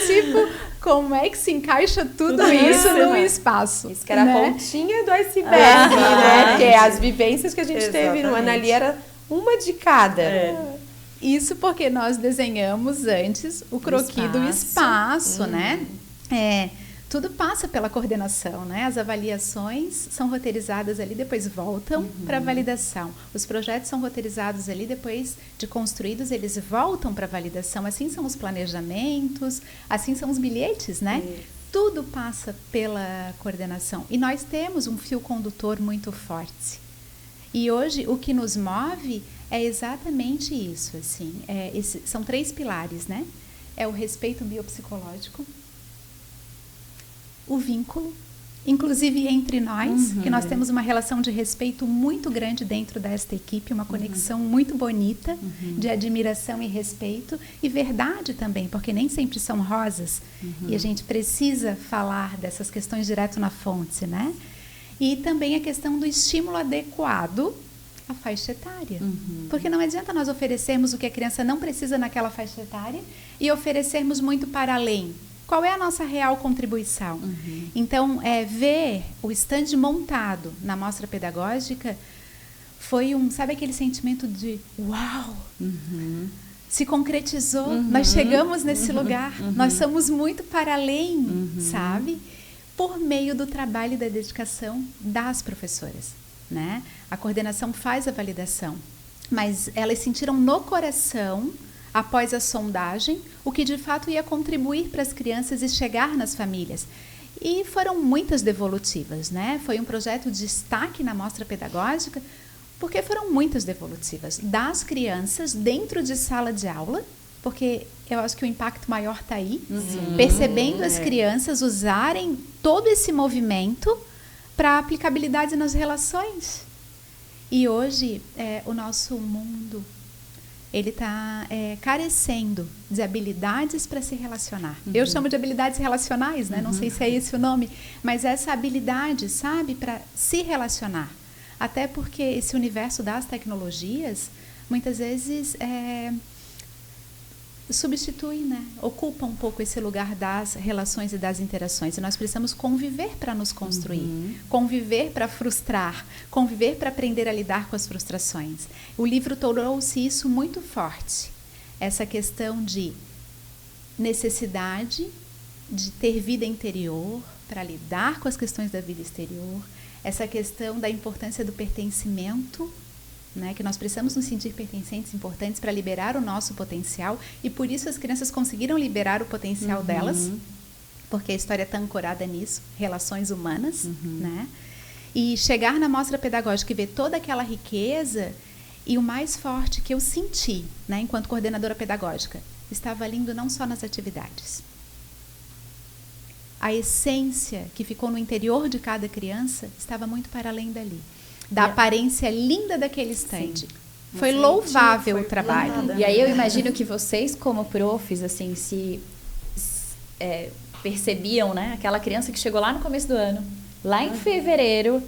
tipo, como é que se encaixa tudo isso num espaço? Isso que era a pontinha do iceberg, né? Porque as vivências que a gente teve no ano ali era uma de cada. Isso porque nós desenhamos antes o croquis do espaço, né? Tudo passa pela coordenação, né? As avaliações são roteirizadas ali, depois voltam para a validação. Os projetos são roteirizados ali, depois de construídos, eles voltam para a validação. Assim são os planejamentos, assim são os bilhetes, né? Tudo passa pela coordenação. E nós temos um fio condutor muito forte. E hoje, o que nos move é exatamente isso, assim. São 3 pilares, né? É o respeito biopsicológico, o vínculo inclusive entre nós, que nós temos uma relação de respeito muito grande dentro desta equipe, uma conexão muito bonita de admiração e respeito e verdade também, porque nem sempre são rosas e a gente precisa falar dessas questões direto na fonte, né? E também a questão do estímulo adequado à faixa etária, porque não adianta nós oferecermos o que a criança não precisa naquela faixa etária e oferecermos muito para além. Qual é a nossa real contribuição? Então, ver o stand montado na mostra pedagógica foi sabe aquele sentimento de uau! Se concretizou, nós chegamos nesse lugar, nós somos muito para além, sabe? Por meio do trabalho e da dedicação das professoras, né? A coordenação faz a validação, mas elas sentiram no coração, após a sondagem, o que de fato ia contribuir para as crianças e chegar nas famílias. E foram muitas devolutivas, né? Foi um projeto de destaque na mostra pedagógica, porque foram muitas devolutivas das crianças dentro de sala de aula, porque eu acho que o impacto maior está aí, percebendo as crianças usarem todo esse movimento para aplicabilidade nas relações. E hoje, o nosso mundo, ele está carecendo de habilidades para se relacionar. Eu chamo de habilidades relacionais, né? Não sei se é esse o nome, mas essa habilidade, sabe, para se relacionar. Até porque esse universo das tecnologias, muitas vezes, substitui, né? Ocupa um pouco esse lugar das relações e das interações. E nós precisamos conviver para nos construir, conviver para frustrar, conviver para aprender a lidar com as frustrações. O livro trouxe isso muito forte, essa questão de necessidade de ter vida interior para lidar com as questões da vida exterior, essa questão da importância do pertencimento, né, que nós precisamos nos sentir pertencentes, importantes para liberar o nosso potencial, e por isso as crianças conseguiram liberar o potencial delas, porque a história está ancorada nisso, relações humanas, né? E chegar na mostra pedagógica e ver toda aquela riqueza, e o mais forte que eu senti, né, enquanto coordenadora pedagógica, estava lindo não só nas atividades. A essência que ficou no interior de cada criança estava muito para além dali. Da aparência linda daquele stand. Foi louvável o trabalho. E aí eu imagino que vocês, como profs, assim, percebiam, né? Aquela criança que chegou lá no começo do ano, lá em fevereiro.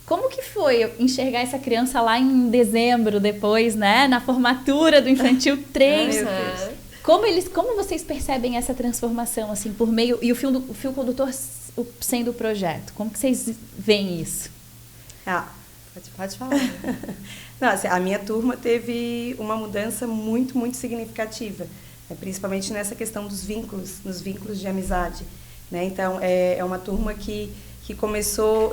Como que foi enxergar essa criança lá em dezembro, depois, né? Na formatura do Infantil 3? Como vocês percebem essa transformação, assim, por meio... E o fio condutor sendo o projeto. Como que vocês veem isso? Pode falar. Não, assim, a minha turma teve uma mudança muito, muito significativa, principalmente nessa questão dos vínculos, nos vínculos de amizade, né? Então, é uma turma que começou,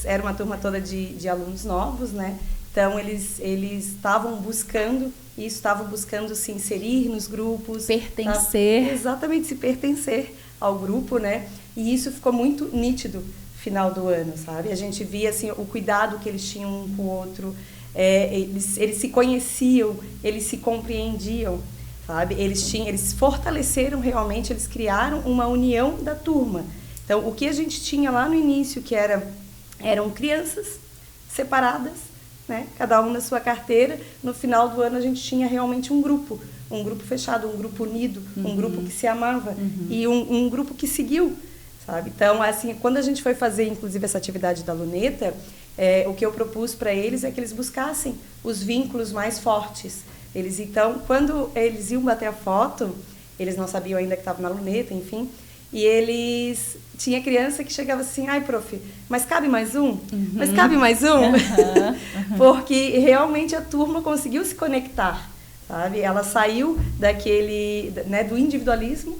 era uma turma toda de alunos novos, né? Então, eles estavam buscando isso, estavam buscando se inserir nos grupos. Pertencer. Exatamente, se pertencer ao grupo, né? E isso ficou muito nítido final do ano, sabe? A gente via assim o cuidado que eles tinham um com o outro, eles se conheciam, eles se compreendiam, sabe? Eles fortaleceram realmente, eles criaram uma união da turma. Então, o que a gente tinha lá no início, que eram crianças separadas, né? Cada um na sua carteira, no final do ano a gente tinha realmente um grupo fechado, um grupo unido, um grupo que se amava e um grupo que seguiu. Sabe? Então, assim, quando a gente foi fazer, inclusive, essa atividade da luneta, o que eu propus para eles é que eles buscassem os vínculos mais fortes. Então, quando eles iam bater a foto, eles não sabiam ainda que estava na luneta, enfim, e tinha criança que chegava assim, ai, prof, mas cabe mais um? Mas cabe mais um? Porque realmente a turma conseguiu se conectar. Sabe? Ela saiu do individualismo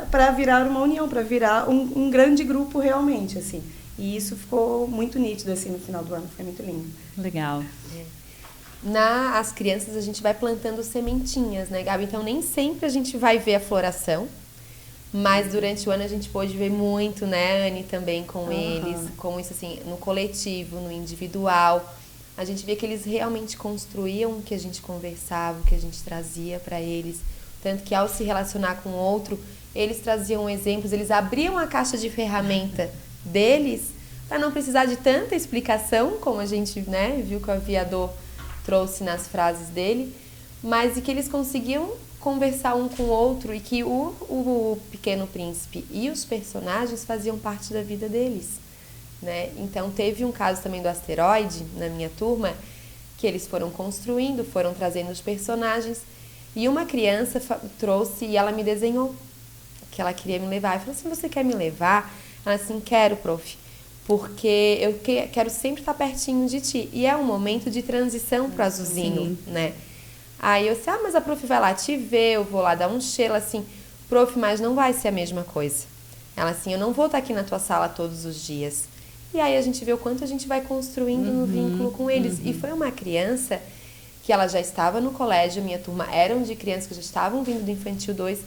para virar uma união, para virar um grande grupo realmente, assim. E isso ficou muito nítido assim no final do ano, foi muito lindo. Legal. As crianças a gente vai plantando sementinhas, né, Gabi? Então nem sempre a gente vai ver a floração, mas durante o ano a gente pôde ver muito, né, Anne, também com eles, como isso assim, no coletivo, no individual. A gente via que eles realmente construíam o que a gente conversava, o que a gente trazia para eles. Tanto que ao se relacionar com o outro, eles traziam exemplos, eles abriam a caixa de ferramenta deles, para não precisar de tanta explicação, como a gente, né, viu que o aviador trouxe nas frases dele, mas e que eles conseguiam conversar um com o outro e que o Pequeno Príncipe e os personagens faziam parte da vida deles, né? Então teve um caso também do asteroide na minha turma, que eles foram construindo, foram trazendo os personagens, e uma criança trouxe e ela me desenhou que ela queria me levar. Eu falei assim, você quer me levar? Ela assim, quero, prof, porque eu quero sempre estar pertinho de ti. E é um momento de transição para o azulzinho, né? Aí eu disse, mas a prof vai lá te ver, eu vou lá dar um cheiro, assim, prof, mas não vai ser a mesma coisa. Ela assim, eu não vou estar aqui na tua sala todos os dias. E aí a gente vê o quanto a gente vai construindo no vínculo com eles. E foi uma criança que ela já estava no colégio, minha turma eram de crianças que já estavam vindo do Infantil 2,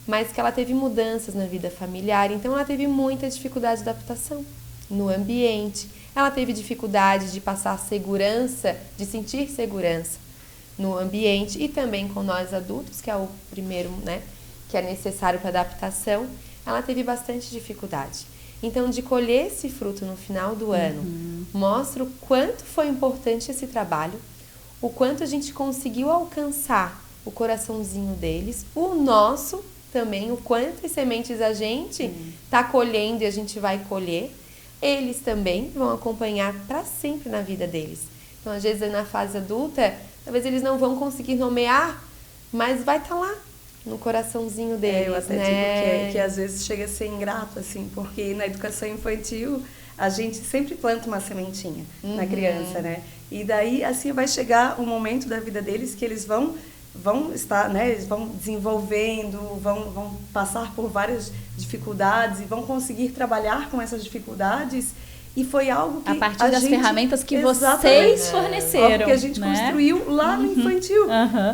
mas que ela teve mudanças na vida familiar, então ela teve muita dificuldade de adaptação no ambiente. Ela teve dificuldade de passar segurança, de sentir segurança no ambiente e também com nós adultos, que é o primeiro, né, que é necessário para adaptação. Ela teve bastante dificuldade. Então, de colher esse fruto no final do ano, mostra o quanto foi importante esse trabalho, o quanto a gente conseguiu alcançar o coraçãozinho deles, o nosso também, o quantas sementes a gente está colhendo e a gente vai colher. Eles também vão acompanhar para sempre na vida deles. Então, às vezes, na fase adulta, talvez eles não vão conseguir nomear, mas vai estar lá no coraçãozinho deles, eu até né? digo que às vezes chega a ser ingrato, assim, porque na educação infantil a gente sempre planta uma sementinha na criança, né? E daí, assim, vai chegar um momento da vida deles que eles vão estar, né? Eles vão desenvolvendo, vão passar por várias dificuldades e vão conseguir trabalhar com essas dificuldades. E foi algo que a partir das ferramentas que exatamente, vocês forneceram, algo que a gente construiu lá no infantil,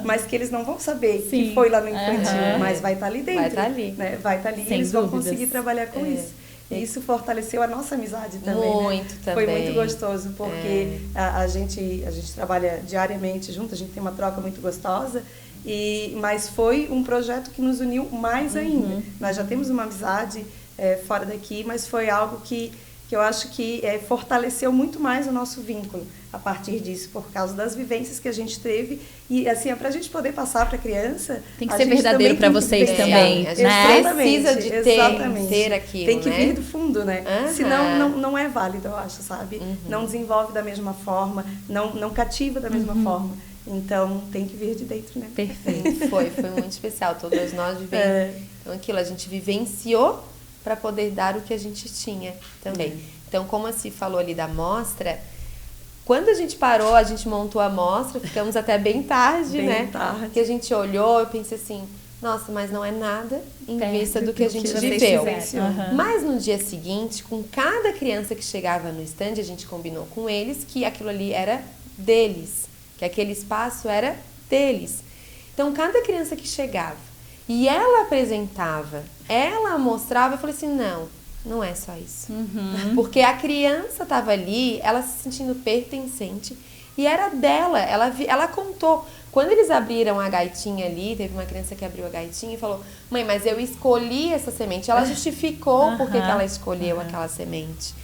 mas que eles não vão saber que foi lá no infantil, mas vai estar ali dentro. Vai estar ali. Né? Vai estar ali e eles vão conseguir trabalhar com isso. E isso fortaleceu a nossa amizade também. Muito, né? também. Foi muito gostoso, porque a gente trabalha diariamente junto, a gente tem uma troca muito gostosa. Mas foi um projeto que nos uniu mais ainda. Nós já temos uma amizade fora daqui, mas foi algo que eu acho que fortaleceu muito mais o nosso vínculo a partir disso, por causa das vivências que a gente teve. E assim, para a gente poder passar para a criança... Tem que ser verdadeiro para vocês também, a gente precisa de ter aquilo, tem que vir do fundo, né? Senão não é válido, eu acho, sabe? Não desenvolve da mesma forma, não cativa da mesma forma. Então, tem que vir de dentro, né? Perfeito. Foi muito especial. Todas nós vivemos. Então, aquilo, a gente vivenciou para poder dar o que a gente tinha também. Então, como a Si falou ali da mostra, quando a gente parou, a gente montou a mostra, ficamos até bem tarde, né? Porque a gente olhou, eu pensei assim, nossa, mas não é nada em vista do que a gente viveu. Mas no dia seguinte, com cada criança que chegava no stand, a gente combinou com eles que aquilo ali era deles, que aquele espaço era deles. Então, cada criança que chegava e ela apresentava, ela mostrava, eu falei assim, não é só isso. Porque a criança estava ali, ela se sentindo pertencente e era dela, ela contou. Quando eles abriram a gaitinha ali, teve uma criança que abriu a gaitinha e falou, mãe, mas eu escolhi essa semente. Ela justificou por que ela escolheu aquela semente.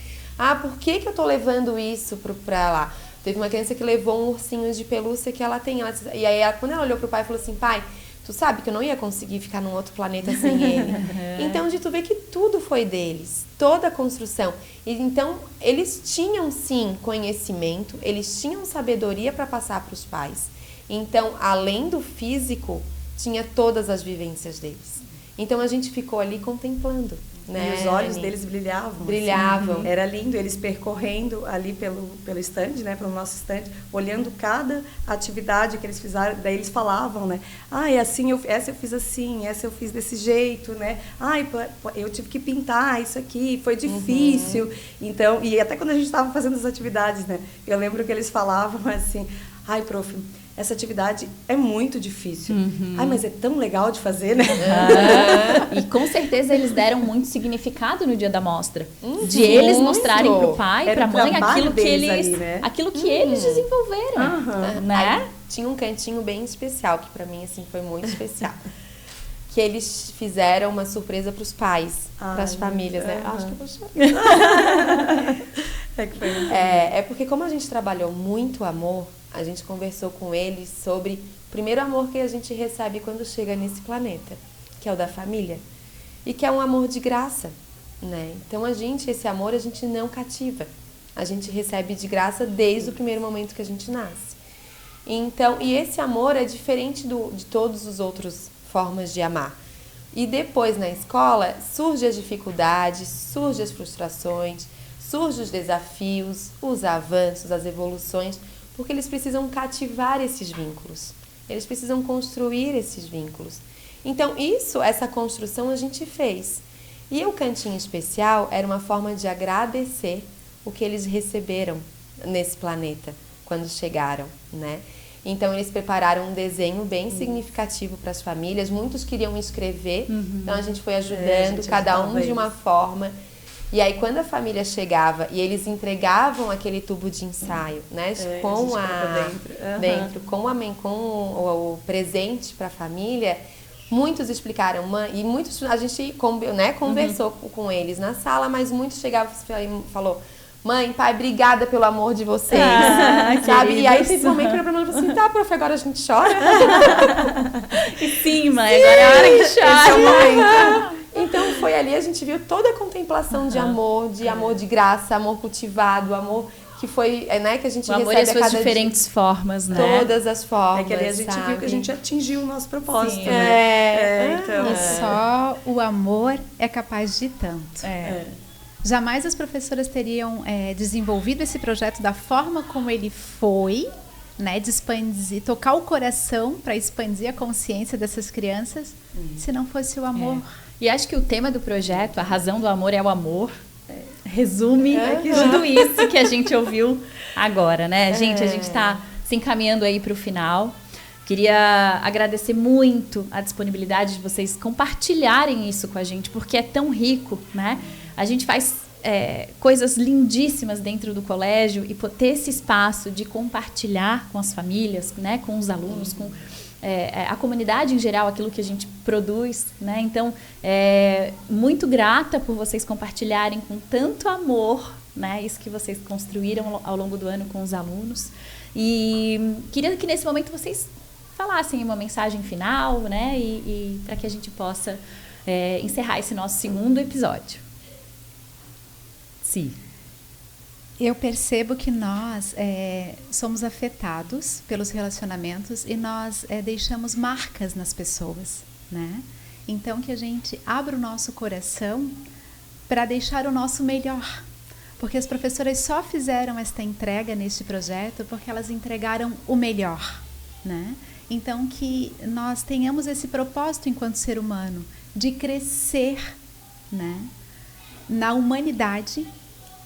Por que eu tô levando isso pra lá? Teve uma criança que levou um ursinho de pelúcia que ela tem. E aí, quando ela olhou pro pai, falou assim, pai, tu sabe que eu não ia conseguir ficar num outro planeta sem ele. Então, de tu ver que tudo foi deles, toda a construção. E, então, eles tinham, sim, conhecimento, eles tinham sabedoria para passar para os pais. Então, além do físico, tinha todas as vivências deles. Então, a gente ficou ali contemplando. Né, e os olhos deles brilhavam. Assim. Era lindo, eles percorrendo ali pelo stand, né, pelo nosso stand, olhando cada atividade que eles fizeram, daí eles falavam, né, é assim, essa eu fiz assim, essa eu fiz desse jeito, né, eu tive que pintar isso aqui, foi difícil. Então, e até quando a gente estava fazendo as atividades, né, eu lembro que eles falavam assim, prof, essa atividade é muito difícil. Mas é tão legal de fazer, né? E com certeza eles deram muito significado no dia da mostra. De eles mostrarem pro pai, pra mãe, aquilo que eles, ali, né? Aquilo que eles desenvolveram. Né? Aí, tinha um cantinho bem especial, que pra mim, assim, foi muito especial. que eles fizeram uma surpresa para os pais, para as famílias, né? Acho que eu vou chorar. É porque como a gente trabalhou muito amor, a gente conversou com eles sobre o primeiro amor que a gente recebe quando chega nesse planeta, que é o da família, e que é um amor de graça, né? Então esse amor a gente não cativa, a gente recebe de graça desde o primeiro momento que a gente nasce. Então, e esse amor é diferente de todas as outras formas de amar. E depois na escola surgem as dificuldades, surgem as frustrações, surgem os desafios, os avanços, as evoluções, porque eles precisam cativar esses vínculos, eles precisam construir esses vínculos. Então essa construção a gente fez. E o Cantinho Especial era uma forma de agradecer o que eles receberam nesse planeta quando chegaram, né? Então eles prepararam um desenho bem significativo para as famílias, muitos queriam escrever, então a gente foi ajudando, cada um de uma forma. E aí quando a família chegava e eles entregavam aquele tubo de ensaio, né, com o presente para a família, muitos explicaram, e muitos a gente conversou com eles na sala, mas muitos chegavam e falou: mãe, pai, obrigada pelo amor de vocês, sabe? E aí teve um momento que eu falei assim, tá, prof, agora a gente chora? Sim, mãe, agora é a hora que chora. Esse é o momento. Então foi ali, a gente viu toda a contemplação de amor de graça, amor cultivado, amor que foi, né, que a gente recebe a cada diferentes formas, né? Todas as formas, que ali a gente viu que a gente atingiu o nosso propósito, Sim, né? E só o amor é capaz de tanto. Jamais as professoras teriam desenvolvido esse projeto da forma como ele foi, né, de expandir, tocar o coração para expandir a consciência dessas crianças, se não fosse o amor. E acho que o tema do projeto, a razão do amor é o amor, resume tudo isso que a gente ouviu agora, né? Gente, a gente está se encaminhando aí para o final. Queria agradecer muito a disponibilidade de vocês compartilharem isso com a gente, porque é tão rico, né? A gente faz coisas lindíssimas dentro do colégio e ter esse espaço de compartilhar com as famílias, né? Com os alunos, com a comunidade em geral, aquilo que a gente produz, né? Então, muito grata por vocês compartilharem com tanto amor, né? Isso que vocês construíram ao longo do ano com os alunos. E queria que nesse momento vocês falassem uma mensagem final, né? E para que a gente possa encerrar esse nosso segundo episódio. Sim. Eu percebo que nós somos afetados pelos relacionamentos e nós deixamos marcas nas pessoas, né? Então que a gente abra o nosso coração para deixar o nosso melhor. Porque as professoras só fizeram esta entrega neste projeto porque elas entregaram o melhor, né? Então que nós tenhamos esse propósito enquanto ser humano de crescer, né, na humanidade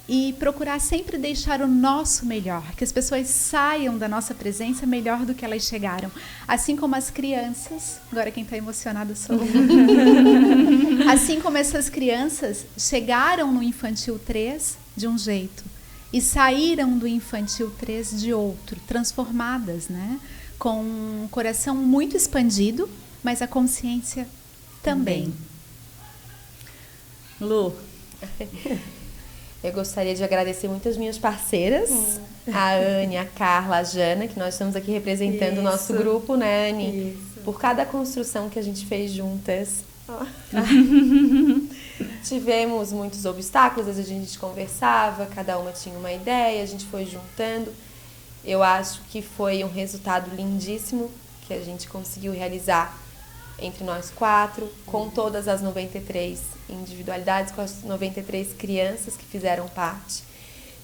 e procurar sempre deixar o nosso melhor, que as pessoas saiam da nossa presença melhor do que elas chegaram. Assim como as crianças, agora quem está emocionada sou eu. Assim como essas crianças chegaram no Infantil 3 de um jeito e saíram do Infantil 3 de outro, transformadas, né? Com um coração muito expandido, mas a consciência também. Lu? Eu gostaria de agradecer muito as minhas parceiras, a Anne, a Carla, a Jana, que nós estamos aqui representando o nosso grupo, né, Anne? Por cada construção que a gente fez juntas. Tivemos muitos obstáculos, às vezes a gente conversava, cada uma tinha uma ideia, a gente foi juntando. Eu acho que foi um resultado lindíssimo que a gente conseguiu realizar entre nós quatro, com todas as 93 individualidades, com as 93 crianças que fizeram parte.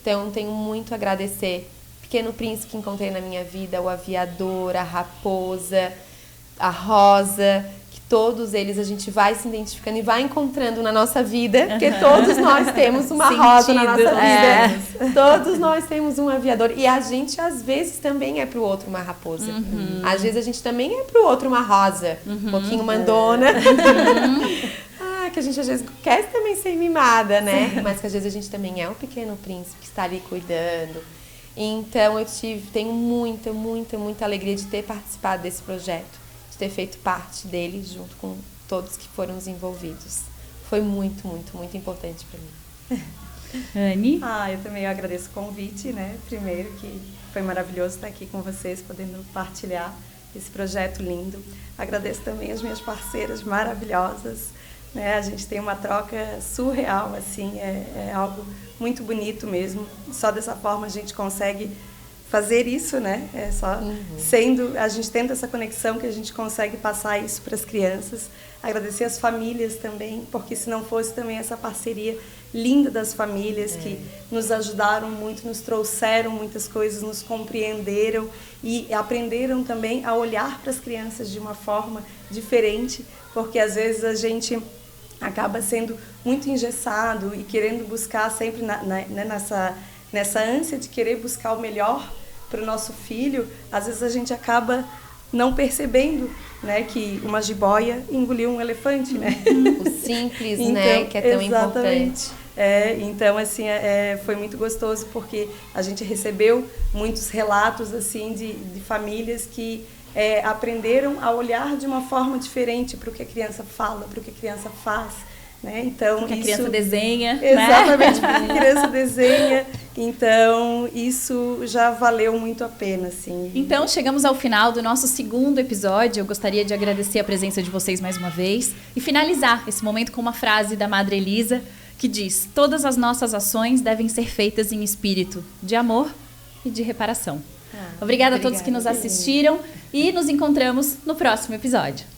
Então, tenho muito a agradecer Pequeno Príncipe que encontrei na minha vida, o Aviador, a Raposa, a Rosa, que todos eles a gente vai se identificando e vai encontrando na nossa vida, porque todos nós temos uma rosa na nossa vida. Todos nós temos um aviador. E a gente, às vezes, também é pro outro uma raposa. Às vezes, a gente também é pro outro uma rosa. Um pouquinho mandona. Que a gente, às vezes, quer também ser mimada, né? Mas que, às vezes, a gente também é o Pequeno Príncipe que está ali cuidando. Então, eu tenho muita, muita, muita alegria de ter participado desse projeto. De ter feito parte dele junto com todos que foram desenvolvidos. Foi muito, muito, muito importante para mim. Anne? Eu também agradeço o convite, né? Primeiro, que foi maravilhoso estar aqui com vocês, podendo partilhar esse projeto lindo. Agradeço também as minhas parceiras maravilhosas, né? A gente tem uma troca surreal, assim, é algo muito bonito mesmo. Só dessa forma a gente consegue fazer isso, né? É só a gente tendo essa conexão que a gente consegue passar isso para as crianças. Agradecer as famílias também, porque se não fosse também essa parceria linda das famílias que nos ajudaram muito, nos trouxeram muitas coisas, nos compreenderam e aprenderam também a olhar para as crianças de uma forma diferente, porque às vezes a gente acaba sendo muito engessado e querendo buscar sempre nessa ânsia de querer buscar o melhor para o nosso filho. Às vezes a gente acaba não percebendo, né, que uma jiboia engoliu um elefante, né? O simples, então, né, que é tão importante. Então, assim, foi muito gostoso porque a gente recebeu muitos relatos, assim, de famílias que aprenderam a olhar de uma forma diferente para o que a criança fala, para o que a criança faz, né? Então, porque a criança desenha, exatamente, né? Porque a criança desenha. Então, isso já valeu muito a pena, assim. Então, chegamos ao final do nosso segundo episódio. Eu gostaria de agradecer a presença de vocês mais uma vez e finalizar esse momento com uma frase da Madre Elisa que diz: todas as nossas ações devem ser feitas em espírito de amor e de reparação. Obrigada a todos que nos assistiram e nos encontramos no próximo episódio.